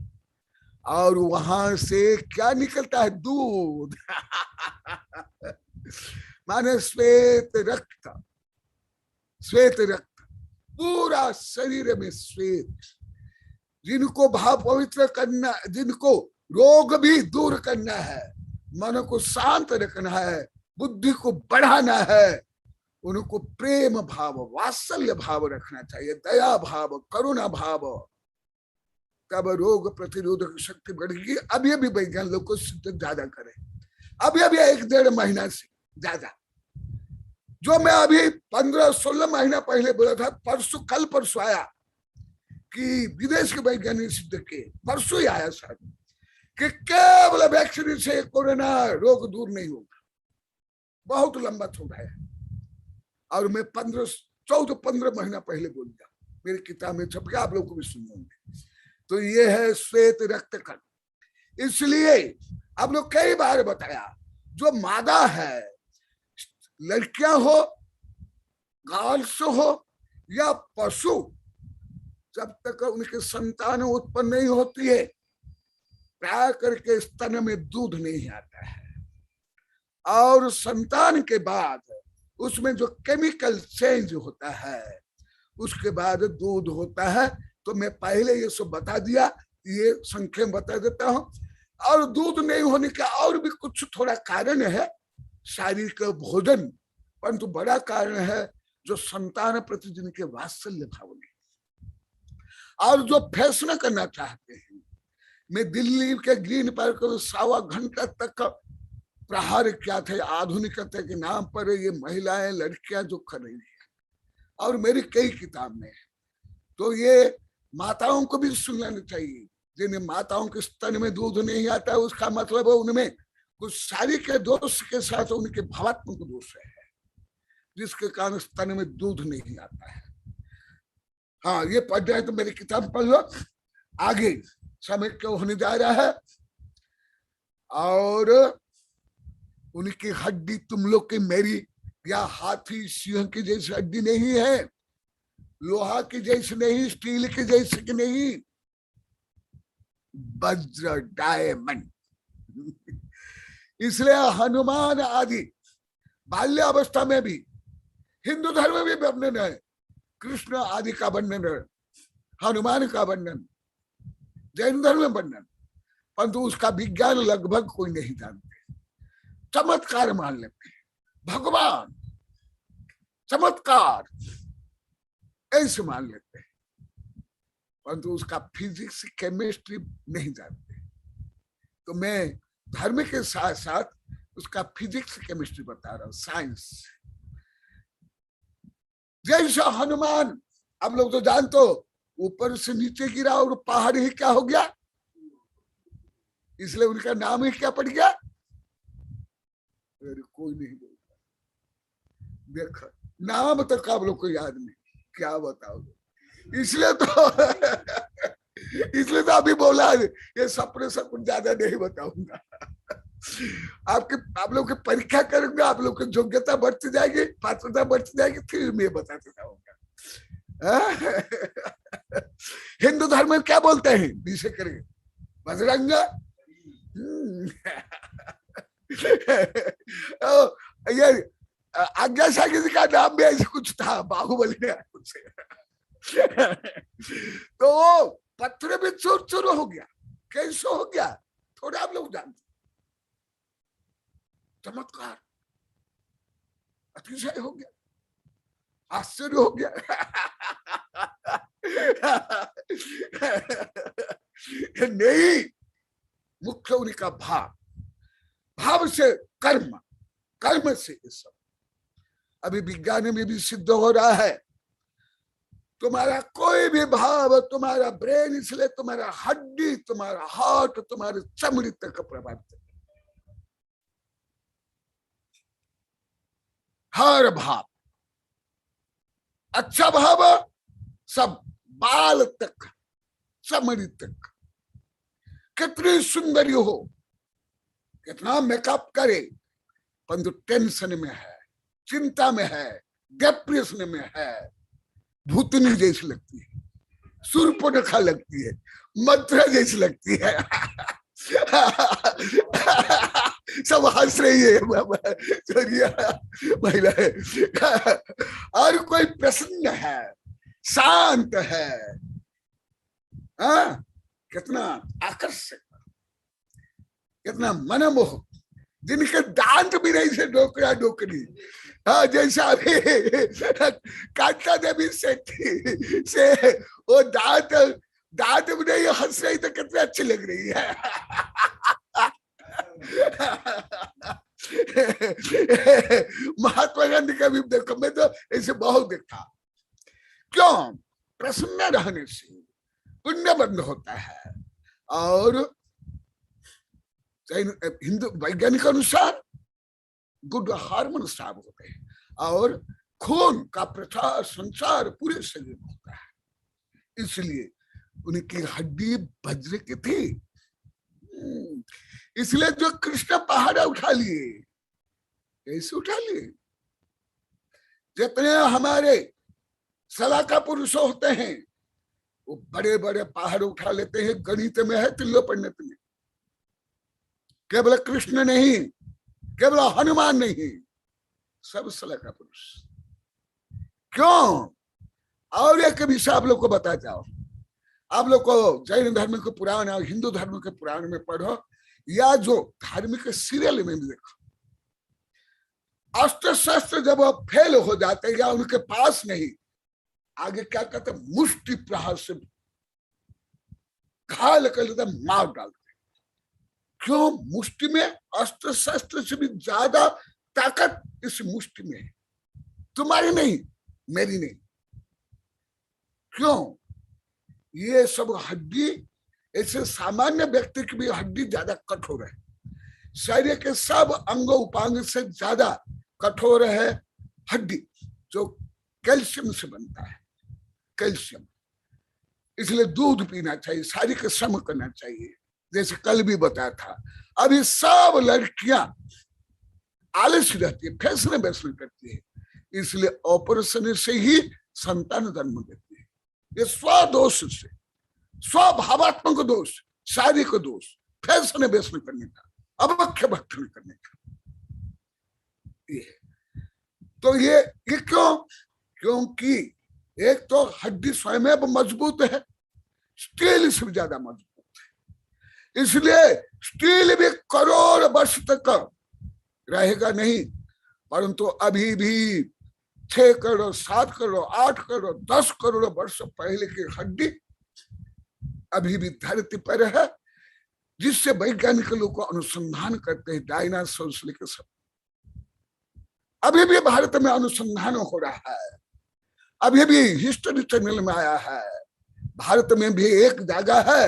Speaker 1: और वहां से क्या निकलता है? दूध। माने श्वेत रक्त, श्वेत रक्त, पूरा शरीर में श्वेत। जिनको भाव पवित्र करना, जिनको रोग भी दूर करना है, मन को शांत रखना है, बुद्धि को बढ़ाना है, उनको प्रेम भाव, वात्सल्य भाव रखना चाहिए, दया भाव, करुणा भाव। तब रोग प्रतिरोधक शक्ति बढ़ेगी। अभी अभी वैज्ञानिक लोग को सिद्ध ज्यादा करे, अभी अभी 1-1.5 महीना से ज्यादा। जो मैं अभी 15-16 महीना पहले बोला था, परसों कल परसों आया कि विदेश के वैज्ञानिक सिद्ध के, परसों ही आया सर, कि केवल वैक्सीन से कोरोना रोग दूर नहीं होगा। बहुत लंबा छोड़ा है, और मैं 14-15 महीना पहले बोल दिया, मेरी किताब में छप गया, आप लोग को भी सुन होंगे। तो ये है श्वेत रक्त कण। इसलिए आप लोग कई बार बताया, जो मादा है, लड़कियां हो, गर्ल्स हो या पशु, जब तक उनके संतान उत्पन्न नहीं होती है, प्राय करके स्तन में दूध नहीं आता है। और संतान के बाद उसमें जो केमिकल चेंज होता है, उसके बाद दूध होता है। तो मैं पहले ये सब बता दिया, ये संक्षेप बता देता हूं। और दूध नहीं होने का और भी कुछ थोड़ा कारण है, शारीरिक भोजन, परंतु बड़ा कारण है जो संतान प्रति जिनके वात्सल्य भाव नहीं। और जो फैसला करना चाहते हैं, मैं दिल्ली के ग्रीन पार्क में 1.25 घंटा तक प्रहार किया था आधुनिकता के नाम पर। ये महिलाएं, लड़कियां जो कर रही है, और मेरी कई किताब में है। तो ये माताओं को भी सुनना चाहिए, जिन्हें माताओं के स्तन में दूध नहीं आता है, उसका मतलब है उनमें कुछ शारीरिक के दोष के साथ उनके भावात्मक दोष है, जिसके कारण स्तन में दूध नहीं आता है। हाँ, ये पढ़ रहे तो मेरी किताब पढ़ लो, आगे समय क्यों होने जा रहा है। और उनकी हड्डी तुम लोग की, मेरी या हाथी सिंह की जैसी हड्डी नहीं है, लोहा की जैसी नहीं, स्टील की जैसी की नहीं, वज्र, डायमंड। इसलिए हनुमान आदि बाल्यावस्था में भी हिंदू धर्म में भी वर्णन है, कृष्ण आदि का वर्णन है, हनुमान का वर्णन, जैन धर्म में वर्णन, परंतु उसका विज्ञान लगभग कोई नहीं जानते। चमत्कार मान लेते हैं, भगवान चमत्कार ऐसे मान लेते हैं, परंतु उसका फिजिक्स, केमिस्ट्री नहीं जानते। तो मैं धर्म के साथ साथ उसका फिजिक्स, केमिस्ट्री बता रहा हूं, साइंस। जैसा हनुमान, आप लोग तो जानते हो, ऊपर से नीचे गिरा और पहाड़ ही क्या हो गया, इसलिए उनका नाम ही क्या पड़ गया। कोई नहीं बोलता, देखो नाम तक आप लोग को याद नहीं, क्या बताओगे। इसलिए तो अभी बोला, ये सपने सब कुछ ज्यादा नहीं बताऊंगा। आप लोग की परीक्षा करूंगा, आप लोग की योग्यता बढ़ती जाएगी, पात्रता बढ़ती जाएगी, फिर मैं बताते जाऊंगा। हिंदू धर्म में क्या बोलते हैं, विषय करेंगे बजरंग। ये आज्ञा सागर जी का नाम भी ऐसे कुछ था, बाहुबली ने कुछ। तो पत्थर भी चूर हो गया, कैसे हो गया, थोड़ा आप लोग जानते। चमत्कार, अतिशय हो गया, आश्चर्य हो गया। नहीं, मुख्य उनका भाव, भाव से कर्म, कर्म से ये सब। अभी विज्ञान में भी सिद्ध हो रहा है, तुम्हारा कोई भी भाव, तुम्हारा ब्रेन, इसलिए तुम्हारा हड्डी, तुम्हारा हार्ट, तुम्हारे चमड़ी तक प्रभावित है। हर भाव, अच्छा भाव सब बाल तक, चमड़ी तक, कितनी सुंदरी हो, कितना मेकअप करे, परंतु टेंशन में है, चिंता में है, डिप्रेशन में है, भूतनी जैसी लगती है, सूर्पनखा लगती है, मंत्रा जैसी लगती है। सब हंस रही है महिला है। और कोई प्रसन्न है, शांत है, कितना आकर्षक, कितना मनमोहक, जिनके दांत भी नहीं से डोकरा डोकरी, जैसा कांता देवी से वो दांत भी नहीं, हंस रही तो कितनी अच्छी लग रही है। महात्मा गांधी का भी देखो, मैं तो ऐसे बहुत देखा। क्यों? प्रसन्न रहने से पुण्य बंद होता है। और हिंदू वैज्ञानिक अनुसार गुड हार्मोन स्राव होते हैं और खून का प्रसार संसार पूरे शरीर में होता है। इसलिए उनकी हड्डी वज्र की थी। इसलिए जो कृष्ण पहाड़ उठा लिए, कैसे उठा लिए? जितने हमारे सलाका पुरुष होते हैं वो बड़े बड़े पहाड़ उठा लेते हैं। गणित में है, तिल्लो पंडित में, केवल कृष्ण नहीं, केवल हनुमान नहीं, सब सलाका पुरुष। क्यों? और एक विषय आप लोग को बता जाओ। आप लोग को जैन धर्म के पुराण और हिंदू धर्म के पुराण में पढ़ो, या जो धार्मिक सीरियल में भी देखो, अस्त्र शस्त्र जब फेल हो जाते या उनके पास नहीं, आगे क्या कहते? मुष्टि प्रहार से घायल कर लेते, मार डालते। क्यों? मुष्टि में अस्त्र शस्त्र से भी ज्यादा ताकत इस मुष्टि में है, तुम्हारी नहीं, मेरी नहीं। क्यों? ये सब हड्डी, ऐसे सामान्य व्यक्ति की भी हड्डी ज्यादा कठोर है। शरीर के सब अंग उपांग से ज्यादा कठोर है हड्डी, जो कैल्शियम से बनता है, कैल्शियम। इसलिए दूध पीना चाहिए, शारीरिक श्रम करना चाहिए, जैसे कल भी बताया था। अभी सब लड़कियां आलसी रहती है, फैशन वैसन करती है, इसलिए ऑपरेशन से ही संतान जन्म देती है। ये स्वदोष से, स्वभावात्मक दोष, शारीरिक दोष, फैशन वैसन करने का, अवख्य भक्षण करने का। ये तो ये क्यों? क्योंकि एक तो हड्डी स्वयं मजबूत है, स्टील से भी ज्यादा मजबूत है। इसलिए स्टील भी करोड़ वर्ष तक रहेगा नहीं, परंतु अभी भी 6 करोड़ 7 करोड़ 8 करोड़ 10 करोड़ वर्ष पहले की हड्डी अभी भी धरती पर है, जिससे वैज्ञानिक लोग अनुसंधान करते हैं। डायनासोर से लेकर सब अभी भी भारत में अनुसंधान हो रहा है। अभी भी हिस्ट्री चैनल में आया है, भारत में भी एक जगह है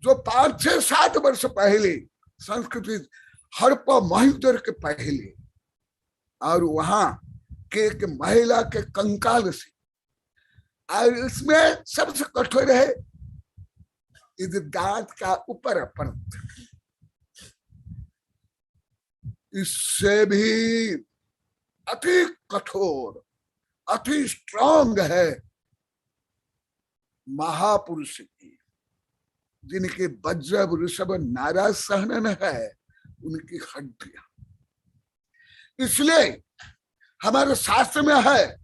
Speaker 1: जो 5 6 7 वर्ष पहले, संस्कृति हड़प्पा मोहनजोदड़ो के पहले, और वहां के एक महिला के कंकाल से, और इसमें सबसे कठोर है इस दांत का ऊपर परत, इससे भी अति कठोर, अति स्ट्रांग है महापुरुष की, जिनके वज्र वृषभ नारा सहनन है उनकी हड्डियां। इसलिए हमारे शास्त्र में है,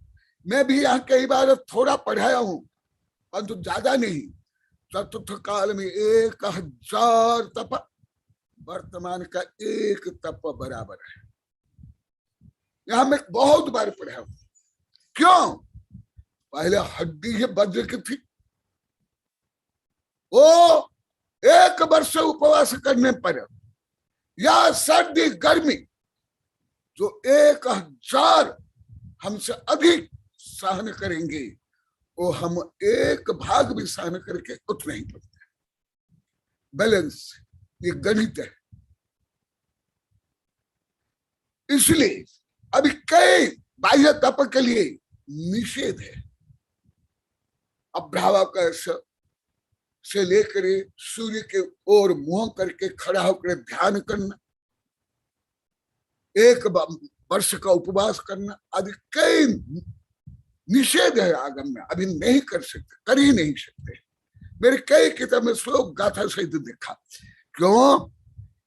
Speaker 1: मैं भी यहाँ कई बार थोड़ा पढ़ाया हूं, परंतु ज्यादा नहीं। चतुर्थ काल में 1000 तप वर्तमान का 1 तप बराबर है। यहां मैं बहुत बार पढ़ा हूं। क्यों? पहले हड्डी ही वज्र की थी, वो 1 वर्ष उपवास करने पर या सर्दी गर्मी जो 1000 हमसे अधिक सहन करेंगे, वो हम 1 भाग भी सहन करके उठ नहीं पाते। बैलेंस, ये गणित है। इसलिए अभी कई बाह्य तप के लिए निषेध है। अभ्रावाकाश से लेकर सूर्य के ओर मुंह करके खड़ा होकर ध्यान करना, एक वर्ष का उपवास करना आदि कई निषेध है आगम में, अभी नहीं कर सकते, कर ही नहीं सकते। मेरे कई किताब में श्लोक गाथा सहित देखा। क्यों?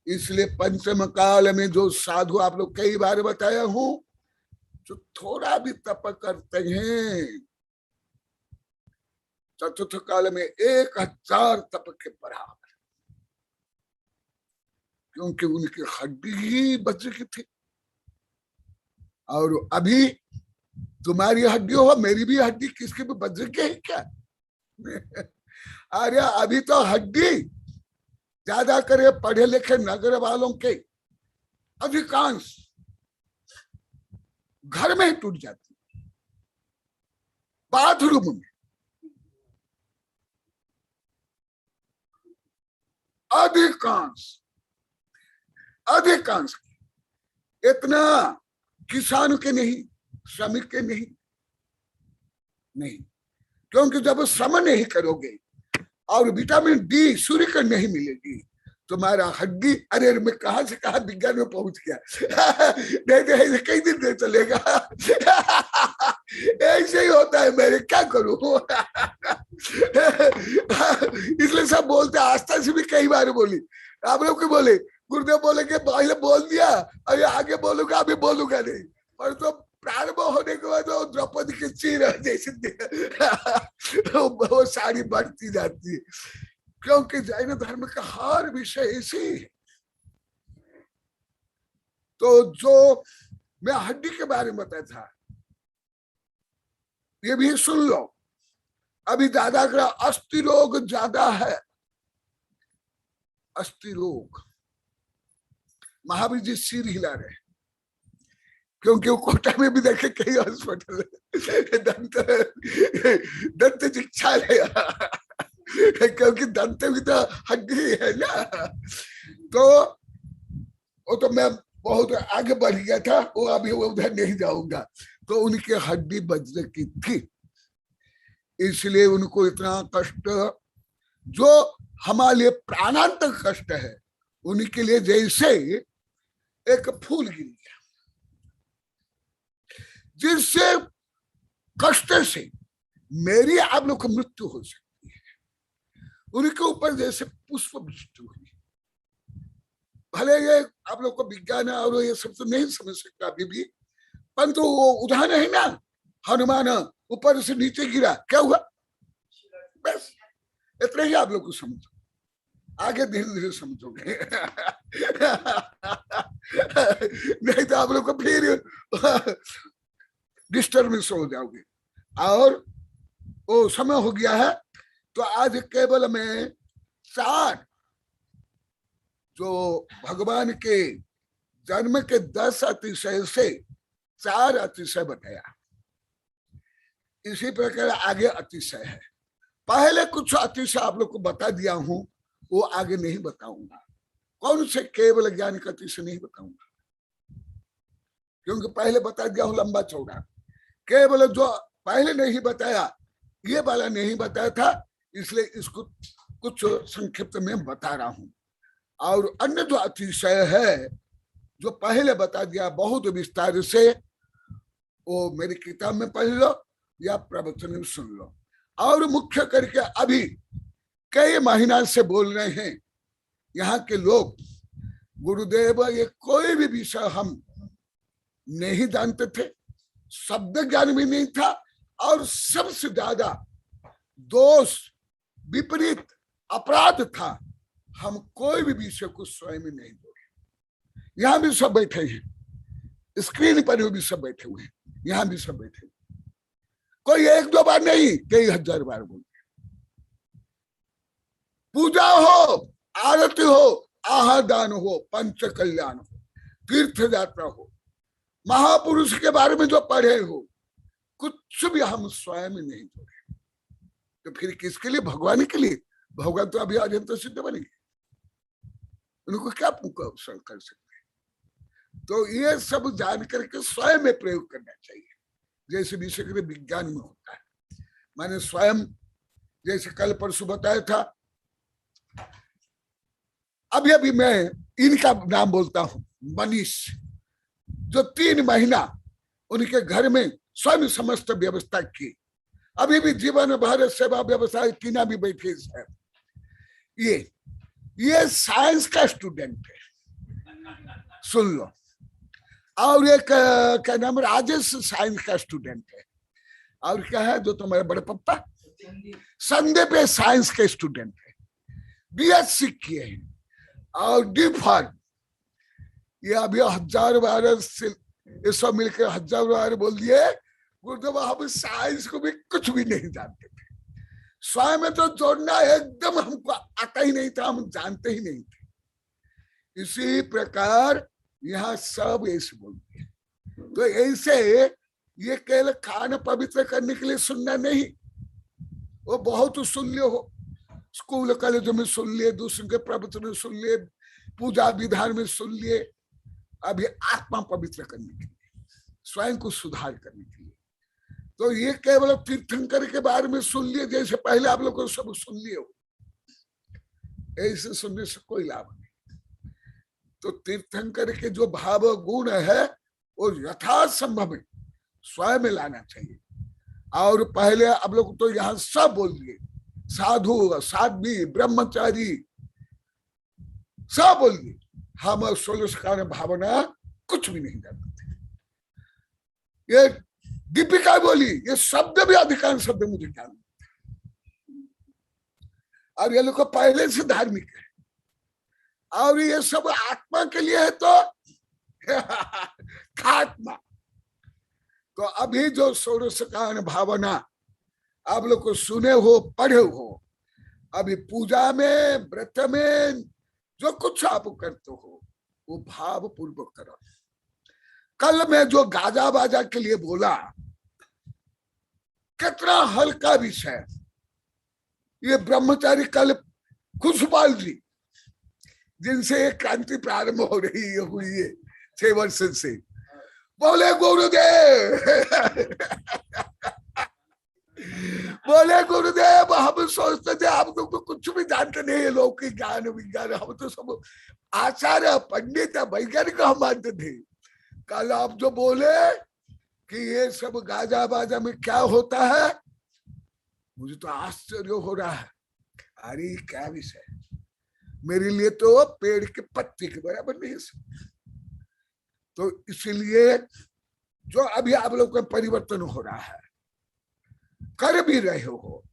Speaker 1: इसलिए पंचम काल में जो साधु, आप लोग कई बार बताया हूं, जो थोड़ा भी तप करते हैं, चतुर्थ काल में 1000 तप के बराबर, क्योंकि उनकी हड्डी ही वज्र की थी। और अभी तुम्हारी हड्डी हो, मेरी भी हड्डी, किसकी भी वज्र के है क्या? अरे अभी तो हड्डी ज्यादा करे पढ़े लिखे नगर वालों के अधिकांश घर में ही टूट जाती, बाथरूम में, अधिकांश इतना किसान के नहीं, श्रमिक के नहीं, क्योंकि जब श्रम नहीं करोगे और विटामिन डी सूर्य को नहीं मिलेगी, तुम्हारा हड्डी, अरे मैं कहां से कहां विज्ञान में पहुंच गया। नहीं कई दिन नहीं चलेगा। ऐसे ही होता है, मेरे क्या करूं। इसलिए सब बोलते, आस्था से भी कई बार बोली, आप लोग को बोले, गुरुदेव बोले कि पहले बोल दिया, अरे आगे बोलूंगा, अभी बोलूंगा नहीं। और तो प्रारंभ होने के बाद द्रौपदी के चीर जैसे वो सारी बढ़ती जाती है, क्योंकि जैन धर्म का हर विषय ऐसे ही है। तो जो मैं हड्डी के बारे में बताया था, ये भी सुन लो। अभी दादा का अस्थि रोग ज्यादा है, अस्थि रोग। महावीर जी सिर हिला रहे, क्योंकि वो कोटा में भी देखे कई हॉस्पिटल दंत चिकित्सालय, क्योंकि दंत भी तो हड्डी है ना। तो वो तो मैं बहुत आगे बढ़ गया था, वो अभी वो उधर नहीं जाऊंगा। तो उनकी हड्डी वज्र की थी, इसलिए उनको इतना कष्ट, जो हमारे लिए प्राणांतक कष्ट है, उनके लिए जैसे एक फूल गिर गया, जिससे कष्ट से मेरी आप लोग को मृत्यु हो सकती है, उनके ऊपर जैसे पुष्प वृष्टि हुई। भले ये आप लोग को विज्ञान और ये सब तो नहीं समझ सकता अभी भी, परंतु वो उदाहरण है ना, हनुमान ऊपर से नीचे गिरा, क्या हुआ? बस इतना ही आप लोग को समझो, आगे धीरे धीरे समझोगे। नहीं तो आप लोग को फिर डिस्टर्बेंस हो जाओगे। और वो समय हो गया है, तो आज केवल मैं 4 जो भगवान के जन्म के 10 अतिशय से 4 अतिशय बताया। इसी प्रकार आगे अतिशय है। पहले कुछ अतिशय आप लोग को बता दिया हूं, वो आगे नहीं बताऊंगा। कौन से केवल ज्ञान का अतिशय नहीं बताऊंगा, क्योंकि पहले बता दिया हूं लंबा चौड़ा। केवल जो पहले नहीं बताया, ये वाला नहीं बताया था, इसलिए इसको कुछ संक्षिप्त में बता रहा हूं। और अन्य जो अतिशय है, जो पहले बता दिया बहुत विस्तार से, वो मेरी किताब में पढ़ लो या प्रवचन में सुन लो। और मुख्य करके अभी कई महीना से बोल रहे हैं यहाँ के लोग, गुरुदेव ये कोई भी विषय हम नहीं जानते थे, शब्द ज्ञान भी नहीं था, और सबसे ज्यादा दोष विपरीत अपराध था, हम कोई भी विषय को स्वयं में नहीं बोले। यहाँ भी सब बैठे हैं, स्क्रीन पर भी सब बैठे हुए हैं, यहाँ भी सब बैठे हुए, कोई 1-2 बार नहीं, कई 1000 बार बोलते। पूजा हो, आरती हो, आहार दान हो, पंच कल्याण हो, तीर्थ यात्रा हो, महापुरुष के बारे में जो पढ़े हो, कुछ भी हम स्वयं नहीं जोड़े, तो फिर किसके लिए? भगवान के लिए। भगवान तो अभी अजंत सिद्ध बनेंगे, उनको क्या अवसर कर सकते हैं? तो ये सब जान करके स्वयं में प्रयोग करना चाहिए, जैसे विषय विज्ञान में होता है। मैंने स्वयं, जैसे कल परसों बताया था, अभी मैं इनका नाम बोलता हूं, मनीष। जो 3 महीना उनके घर में स्वयं समस्त व्यवस्था की, अभी भी जीवन भर सेवा व्यवसाय टीना भी बैठी है। ये साइंस का स्टूडेंट है, सुन लो। और एक क्या नाम, राजेश साइंस का स्टूडेंट है। और क्या है जो तुम्हारे बड़े पप्पा, संदीप पे साइंस के स्टूडेंट है, बीएससी किए हैं। और डी फार्म, ये अभी 1000 बार ये सब मिलकर 1000 बार बोल दिए गुरुदेव हम साइंस को भी कुछ भी नहीं जानते थे, स्वयं में तो जोड़ना एकदम हमको आता ही नहीं था, हम जानते ही नहीं थे। इसी प्रकार यहाँ सब ऐसे बोलते हैं। तो ऐसे ये केवल कान पवित्र करने के लिए सुनना नहीं, वो बहुत सुन लियो हो, स्कूल कॉलेजों में सुन लिए, दूसरों के प्रवचन में सुन लिए, पूजा विधान में सुन लिए। अभी आत्मा पवित्र करने के लिए, स्वयं को सुधार करने के लिए। तो ये केवल तीर्थंकर के बारे में सुन लिए, जैसे पहले आप लोग को सब सुन लिए हो, ऐसे सुनने से कोई लाभ नहीं। तो तीर्थंकर के जो भाव गुण है वो यथासंभव स्वयं में लाना चाहिए। और पहले आप लोग तो यहाँ सब बोल दिए, साधु साध्वी ब्रह्मचारी सब बोल दिए। हम सोलस्कार भावना कुछ भी नहीं जानते। ये दीपिका बोली, ये शब्द भी अधिकांश शब्द मुझे ज्ञान, और ये लोग पहले से धार्मिक है, और ये सब आत्मा के लिए है तो खात्मा। तो अभी जो षोडशकान भावना आप लोग को सुने हो, पढ़े हो, अभी पूजा में व्रत में जो कुछ आप करते हो वो भाव पूर्वक करो। कल मैं जो गाजा बाजा के लिए बोला, कितना हल्का विषय। ये ब्रह्मचारी कल खुशपाल जी जिनसे ये क्रांति प्रारंभ हो रही हुई है 6 वर्ष से, बोले गुरुदेव बोले गुरुदेव हम सोचते थे आप लोग तो कुछ भी जानते नहीं है, लौकिक ज्ञान विज्ञान, हम तो सब आचार्य पंडित वैज्ञानिक हम मानते थे। कल आप जो बोले कि ये सब गाजा बाजा में क्या होता है, मुझे तो आश्चर्य हो रहा है। अरे क्या विषय, मेरे लिए तो पेड़ के पत्ते के बराबर नहीं है। तो इसलिए जो अभी आप लोग का परिवर्तन हो रहा है, कर भी रहे हो,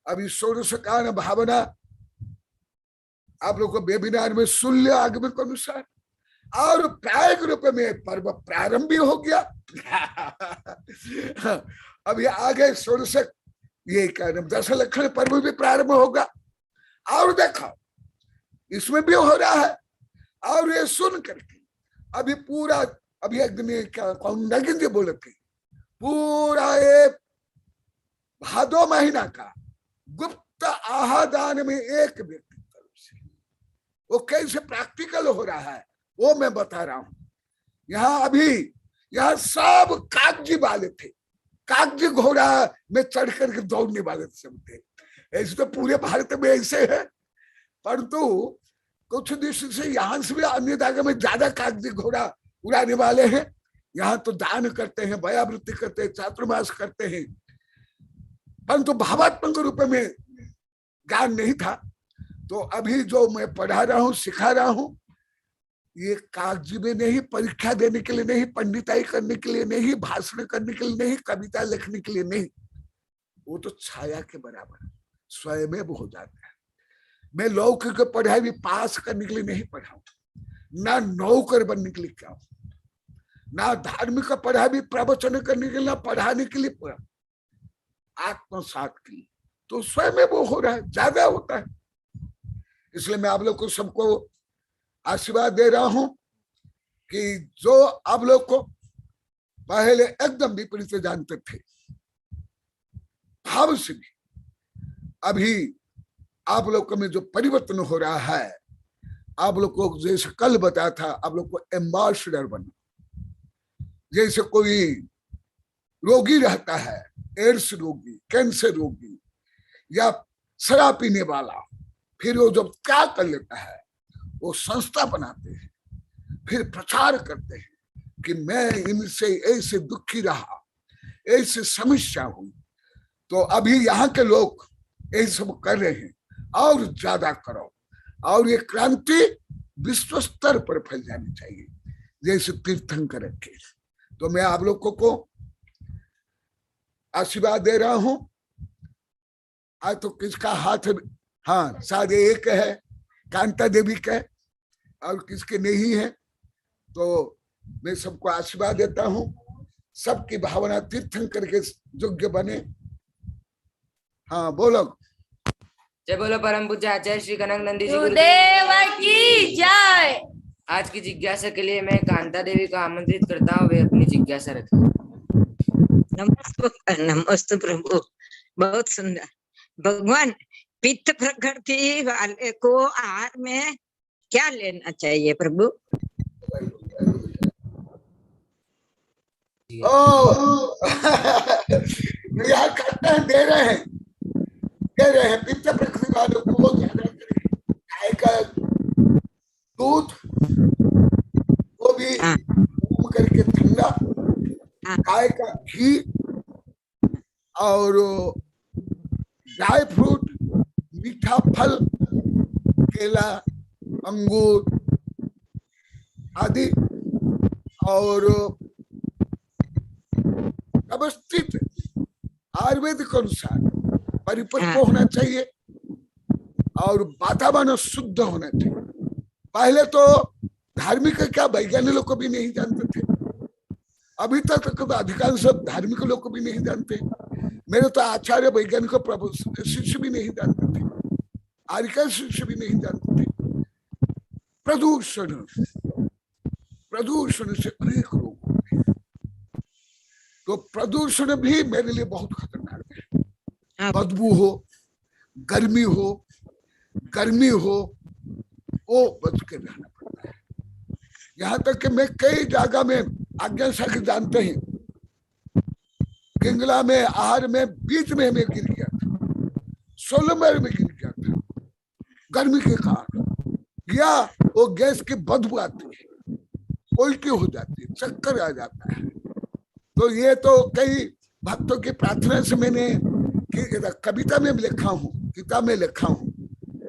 Speaker 1: अभी षोडशकान भावना आप लोग को वेबिनार में सुन लिया आगम के अनुसार, और प्रायिक रूप में पर्व प्रारंभ भी हो गया। अभी आगे षोडशक ये क्या नाम, 10 लक्षण पर्व भी प्रारंभ होगा। और देखो इसमें भी हो रहा है। और ये सुन करके अभी पूरा, अभी एक दिन क्या नगिन जी बोले थे, पूरा ये भादो महीना का गुप्त आहादान में एक व्यक्ति तरफ से वो कैसे प्रैक्टिकल हो रहा है वो मैं बता रहा हूं। यहाँ अभी यहाँ सब कागजी वाले थे, कागजी घोड़ा में चढ़ करके दौड़ने वाले सब थे। ऐसे तो पूरे भारत में ऐसे है, परंतु कुछ देश से यहाँ से भी अन्य जगह में ज्यादा कागजी घोड़ा उड़ाने वाले हैं। यहाँ तो दान करते हैं, भयावृत्ति करते हैं, चातुर्मास करते हैं, परंतु भावात्मक रूप में ज्ञान नहीं था। तो अभी जो मैं पढ़ा रहा हूँ, सिखा रहा हूँ, ये कागजी में नहीं, परीक्षा देने के लिए नहीं, पंडिताई करने के लिए नहीं, भाषण करने के लिए नहीं, कविता लिखने के लिए नहीं, वो तो छाया के बराबर स्वयं में हो जाता है। मैं लौकिक पढ़ाई भी पास करने के लिए नहीं पढ़ाऊं, ना नौकर बनने के लिए क्या, ना धार्मिक पढ़ाई भी प्रवचन करने के लिए, ना पढ़ाने के लिए पढ़ा, आत्मसात के लिए। तो स्वयं में वो हो रहा है, ज्यादा होता है। इसलिए मैं आप लोग को सबको आशीर्वाद दे रहा हूं कि जो आप लोग को पहले एकदम विपरीत जानते थे भाव से भी, अभी आप लोग में जो परिवर्तन हो रहा है, आप लोग को जैसे कल बताया था, आप लोग को एम्बेसडर बनना। जैसे कोई रोगी रहता है, एड्स रोगी, कैंसर रोगी या शराब पीने वाला, फिर वो जब क्या कर लेता है, वो संस्था बनाते हैं, फिर प्रचार करते हैं कि मैं इनसे ऐसे दुखी रहा, ऐसे समस्या हुई, तो अभी यहाँ के लोग यही सब कर रहे हैं, और ज्यादा करो, और ये क्रांति विश्व स्तर पर फैल जानी चाहिए जैसे तीर्थंकर के। तो मैं आप लोगों को आशीर्वाद दे रहा हूं। आज तो किसका हाथ, हाँ शायद एक है कांता देवी का, और किसके नहीं है, तो मैं सबको आशीर्वाद देता हूं, सबकी भावना तीर्थंकर के योग्य बने। हाँ बोलो।
Speaker 3: जय बोलो परम पूज्य आचार्य श्री कनक नंदी जी
Speaker 4: गुरुदेव की जय।
Speaker 3: आज की जिज्ञासा के लिए मैं कांता देवी को आमंत्रित करता हूँ, वे अपनी जिज्ञासा रखें।
Speaker 4: नमस्ते प्रभु, बहुत सुंदर। भगवान, पित्त प्रकृति वाले को आहार में क्या लेना चाहिए प्रभु?
Speaker 1: यहाँ करते हैं, दे रहे हैं पित्त प्रकृति वालों को ज्यादा गाय का दूध, वो भी करके ठंडा, गाय का घी और ड्राई फ्रूट, मीठा फल, केला, अंगूर आदि, और व्यवस्थित आयुर्वेदिक अनुसार परिपक्व होना चाहिए, और वातावरण शुद्ध होना चाहिए। पहले तो धार्मिक क्या वैज्ञानिक लोग को भी नहीं जानते थे, अभी तक तो अधिकांश धार्मिक लोग को भी नहीं जानते। मेरे तो आचार्य वैज्ञानिक शिष्य भी नहीं जानते थे, आर्य शिष्य भी नहीं जानते थे। प्रदूषण से अनेक रोग होते हैं, तो प्रदूषण भी मेरे लिए बहुत खतरनाक है। बदबू हो, गर्मी हो, वो बच के रहना पड़ता है। यहाँ तक कि मैं कई जगह में आज्ञा सागर जानते हैं, किंगला में आहार में बीच में मैं गिर गया था, 16 में गिर गया था गर्मी के कारण, या वो गैस की बदबू आती है, उल्टी हो जाती है, चक्कर आ जाता है। तो ये तो कई भक्तों की प्रार्थना से मैंने कविता में लिखा हूँ, किताब में लिखा हूँ।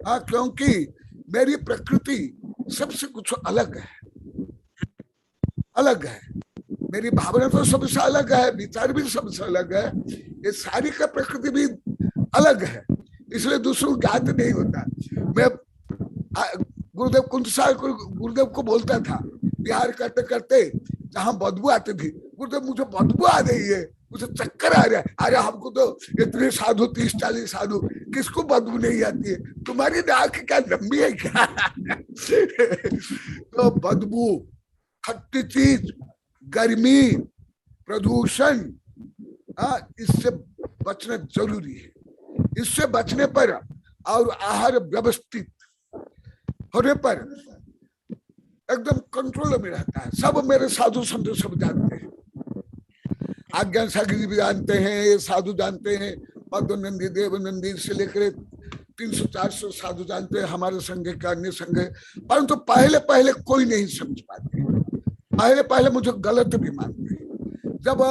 Speaker 1: हाँ, क्योंकि मेरी प्रकृति सबसे कुछ अलग है, मेरी भावना तो सबसे अलग है, विचार भी सबसे अलग है, ये सारी का प्रकृति भी अलग है, इसलिए दूसरों को ज्ञात नहीं होता। मैं गुरुदेव कुंतसार गुरुदेव को बोलता था, बिहार करते करते जहां बदबू आती थी, गुरुदेव मुझे बदबू आ रही है, मुझे चक्कर आ रहा है। अरे हमको तो इतने साधु 30-40 साधु, किसको बदबू नहीं आती है? तुम्हारी नाक क्या लंबी है क्या? तो बदबू, खट्टी चीज, गर्मी, प्रदूषण, इससे बचना जरूरी है। इससे बचने पर और आहार व्यवस्थित होने पर एकदम कंट्रोल में रहता है। सब मेरे साधु संत सब जानते हैं, आज्ञा सागर जी भी जानते हैं, ये साधु जानते हैं, मधुनंदी देवनंदी से लेकर 300-400 साधु जानते हैं, हमारे संघ के अन्य संघ। परंतु पहले पहले कोई नहीं समझ पाते, पहले पहले मुझे गलत भी मानते हैं। जब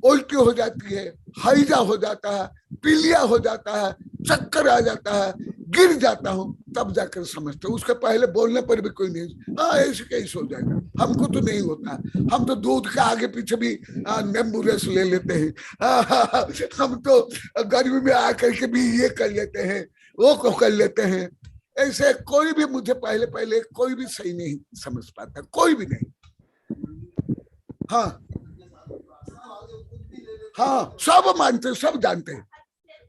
Speaker 1: उल्टी हो जाती है, हैजा हो जाता है, पीलिया हो जाता है, चक्कर आ जाता है, गिर जाता हूँ, तब जाकर समझते। उसके पहले बोलने पर भी कोई नहीं, ऐसे कैसे हो जाएगा, हमको तो नहीं होता, हम तो दूध का आगे पीछे भी नींबू रस ले लेते हैं, हम तो गर्मी में आकर के भी ये कर लेते हैं, वो को कर लेते हैं। ऐसे कोई भी मुझे पहले पहले कोई भी सही नहीं समझ पाता, कोई भी नहीं। हाँ, सब मानते, सब जानते हैं।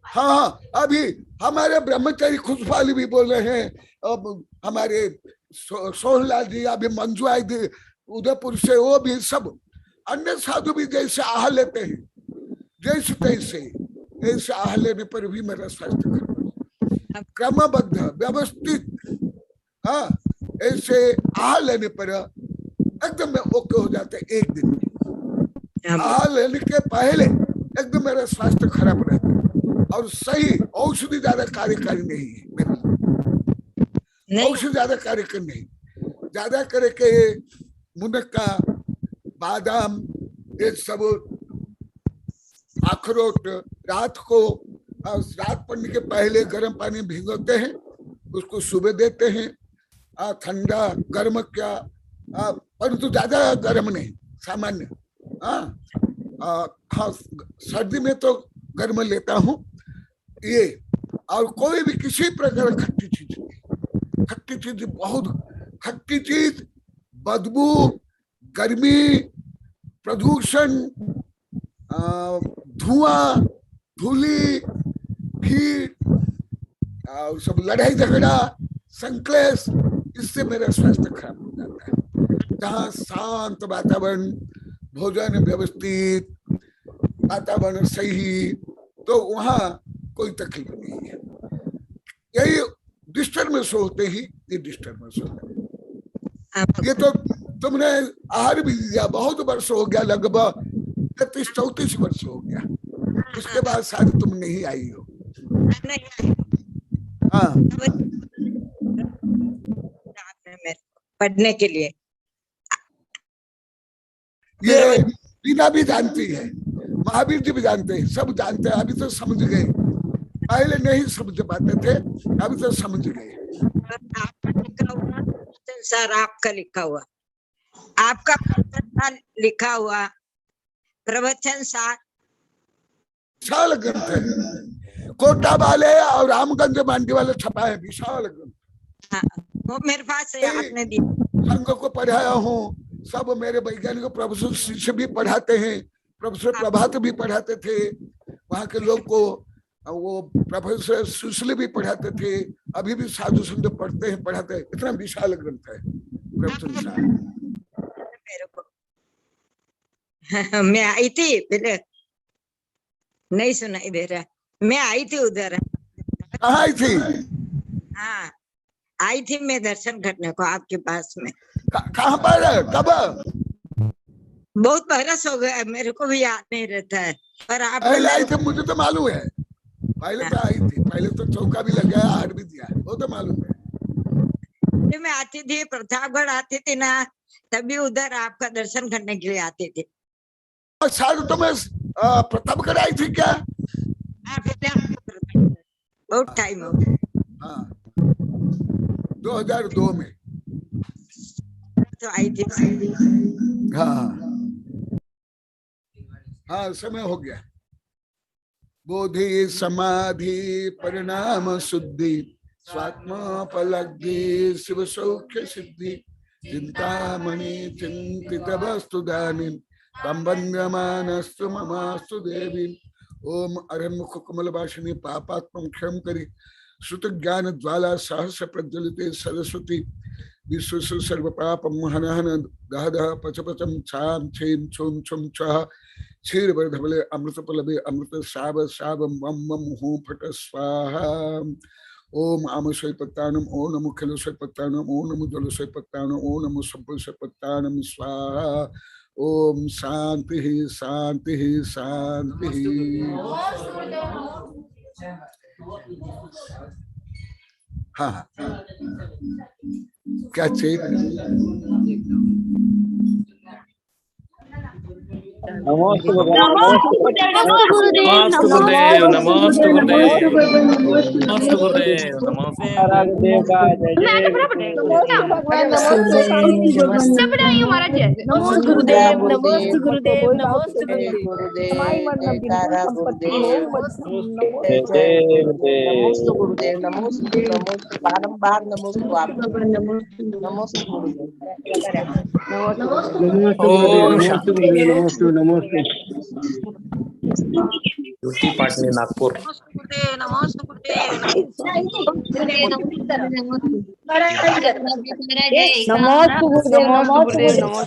Speaker 1: हाँ, अभी हमारे ब्रह्मचारी खुशहाली भी बोल रहे हैं, अब हमारे सोहनलाल जी, अभी मंजू आई थी उदयपुर से, वो भी सब अन्य साधु भी जैसे आह लेते हैं, जैसे तैसे ऐसे आह लेने पर भी मेरा स्वास्थ्य क्रमबद्ध व्यवस्थित, हाँ, ऐसे आह लेने पर एकदम ओके हो जाते हैं। एक दिन आह लेने के पहले एकदम मेरा स्वास्थ्य खराब रहता है, और सही औषधि ज्यादा कार्यकारी नहीं है मेरे, औषधि ज्यादा कार्यकारी नहीं, ज्यादा करे के मुनक्का, बादाम, ये सब अखरोट रात को, रात पड़ने के पहले गर्म पानी भिगोते हैं, उसको सुबह देते हैं। ठंडा गर्म क्या, परंतु ज्यादा गर्म नहीं, सामान्य। हाँ, सर्दी में तो गर्म लेता हूँ ये। और कोई भी किसी प्रकार खट्टी चीज नहीं, खट्टी चीज बहुत खट्टी चीज, बदबू, गर्मी, प्रदूषण, धुआं, धूली, हीट और सब लड़ाई झगड़ा, संक्लेश, इससे मेरा स्वास्थ्य खराब हो जाता है। जहाँ शांत वातावरण, भोजन व्यवस्थित, वातावरण सही, तो वहाँ कोई तकलीफ नहीं है। यही डिस्टर्बेंस होते ही ये डिस्टर्बेंस होता है। ये तो तुमने आहार भी दिया, बहुत वर्ष हो गया, लगभग 33-34 वर्ष हो गया, उसके बाद शायद तुम नहीं आई हो। हाँ,
Speaker 4: पढ़ने के लिए
Speaker 1: ये बीना भी जानती है, महावीर जी भी जानते हैं, सब जानते हैं। अभी तो समझ गए, पहले नहीं समझ पाते थे, अभी तो समझ गए।
Speaker 4: सर आपका लिखा हुआ, आपका लिखा हुआ प्रवचन सार
Speaker 1: विशाल ग्रंथ है, कोटा वाले और रामगंज मांडी वाले छपा है, विशाल ग्रंथ।
Speaker 4: हाँ, वो मेरे पास है, आपने दी।
Speaker 1: संघ को पढ़ाया हूँ, सब मेरे वैज्ञानिक प्रोफेसर शिष्य भी पढ़ाते हैं, प्रोफेसर प्रभात भी पढ़ाते थे वहां के लोग को, वो प्रोफेसर सुशील भी पढ़ाते थे, अभी भी साधु संत पढ़ते हैं, पढ़ाते हैं। इतना विशाल ग्रंथ है
Speaker 4: मेरे को मैं आई थी पहले, नहीं सुनाई दे रहा, मैं आई थी उधर।
Speaker 1: कहाँ आई थी?
Speaker 4: हाँ, आई थी मैं दर्शन करने को आपके पास में।
Speaker 1: कहाँ पर है? कब?
Speaker 4: बहुत बरस हो गया, मेरे को भी याद नहीं रहता है, पर आप
Speaker 1: पहले आई थी, मुझे तो मालूम है, पहले तो आई थी, पहले तो चौका भी लगाया, हार भी दिया, वो तो मालूम है।
Speaker 4: मैं आती थी, प्रतापगढ़ आती थी ना, तभी उधर आपका दर्शन करने के लिए आती थी।
Speaker 1: और शायद तो मैं प्रतापगढ़ आई थी क्या?
Speaker 4: बहुत टाइम हो गया।
Speaker 1: हाँ, 2002 में
Speaker 4: तो आई थी।
Speaker 1: हाँ हाँ, समय हो गया। बोधि समाधि परिणाम शुद्धि, स्वात्मोपलब्धि शिव सौख्य सिद्धि, चिंतामणि चिंतित वस्तु दानी, तंबंद्यमानस्तु ममास्तु देवी। ओम अरण्मुख कमलवासिनी पापात्मं क्षम करी, श्रुत ज्ञान ज्वाला सहस्र प्रज्वलिते सरस्वती, विश्व सर्व पापम हनहन दह दह पचपचम छाम छेम छुम छुम छह, क्षीर वर्धवले अमृत पलबे अमृत शाव शाव मम मम हूं फट स्वाहा। ओम आम स्वयपत्तानम, ओम नमो खिलो स्वयपत्तानम, ओम नमो जलो स्वयपत्तानम, ओम नमो संपल स्वयपत्तानम स्वाहा। ओम शांति शांति शांति। हाँ, क्या चाहिए?
Speaker 6: नमस्ते गुरुदेव, नमस्ते गुरुदेव, नमस्ते गुरुदेव, नमस्ते गुरुदेव, नमस्ते गुरुदेव का जय जय
Speaker 7: नमस्ते गुरुदेव, नमस्ते गुरुदेव, नमस्ते गुरुदेव, नमस्ते बारंबार नमस्ते
Speaker 6: नमस्ते ज्योति पाटिल नागपुर।
Speaker 7: नमस्ते गुरुदेव, नमस्ते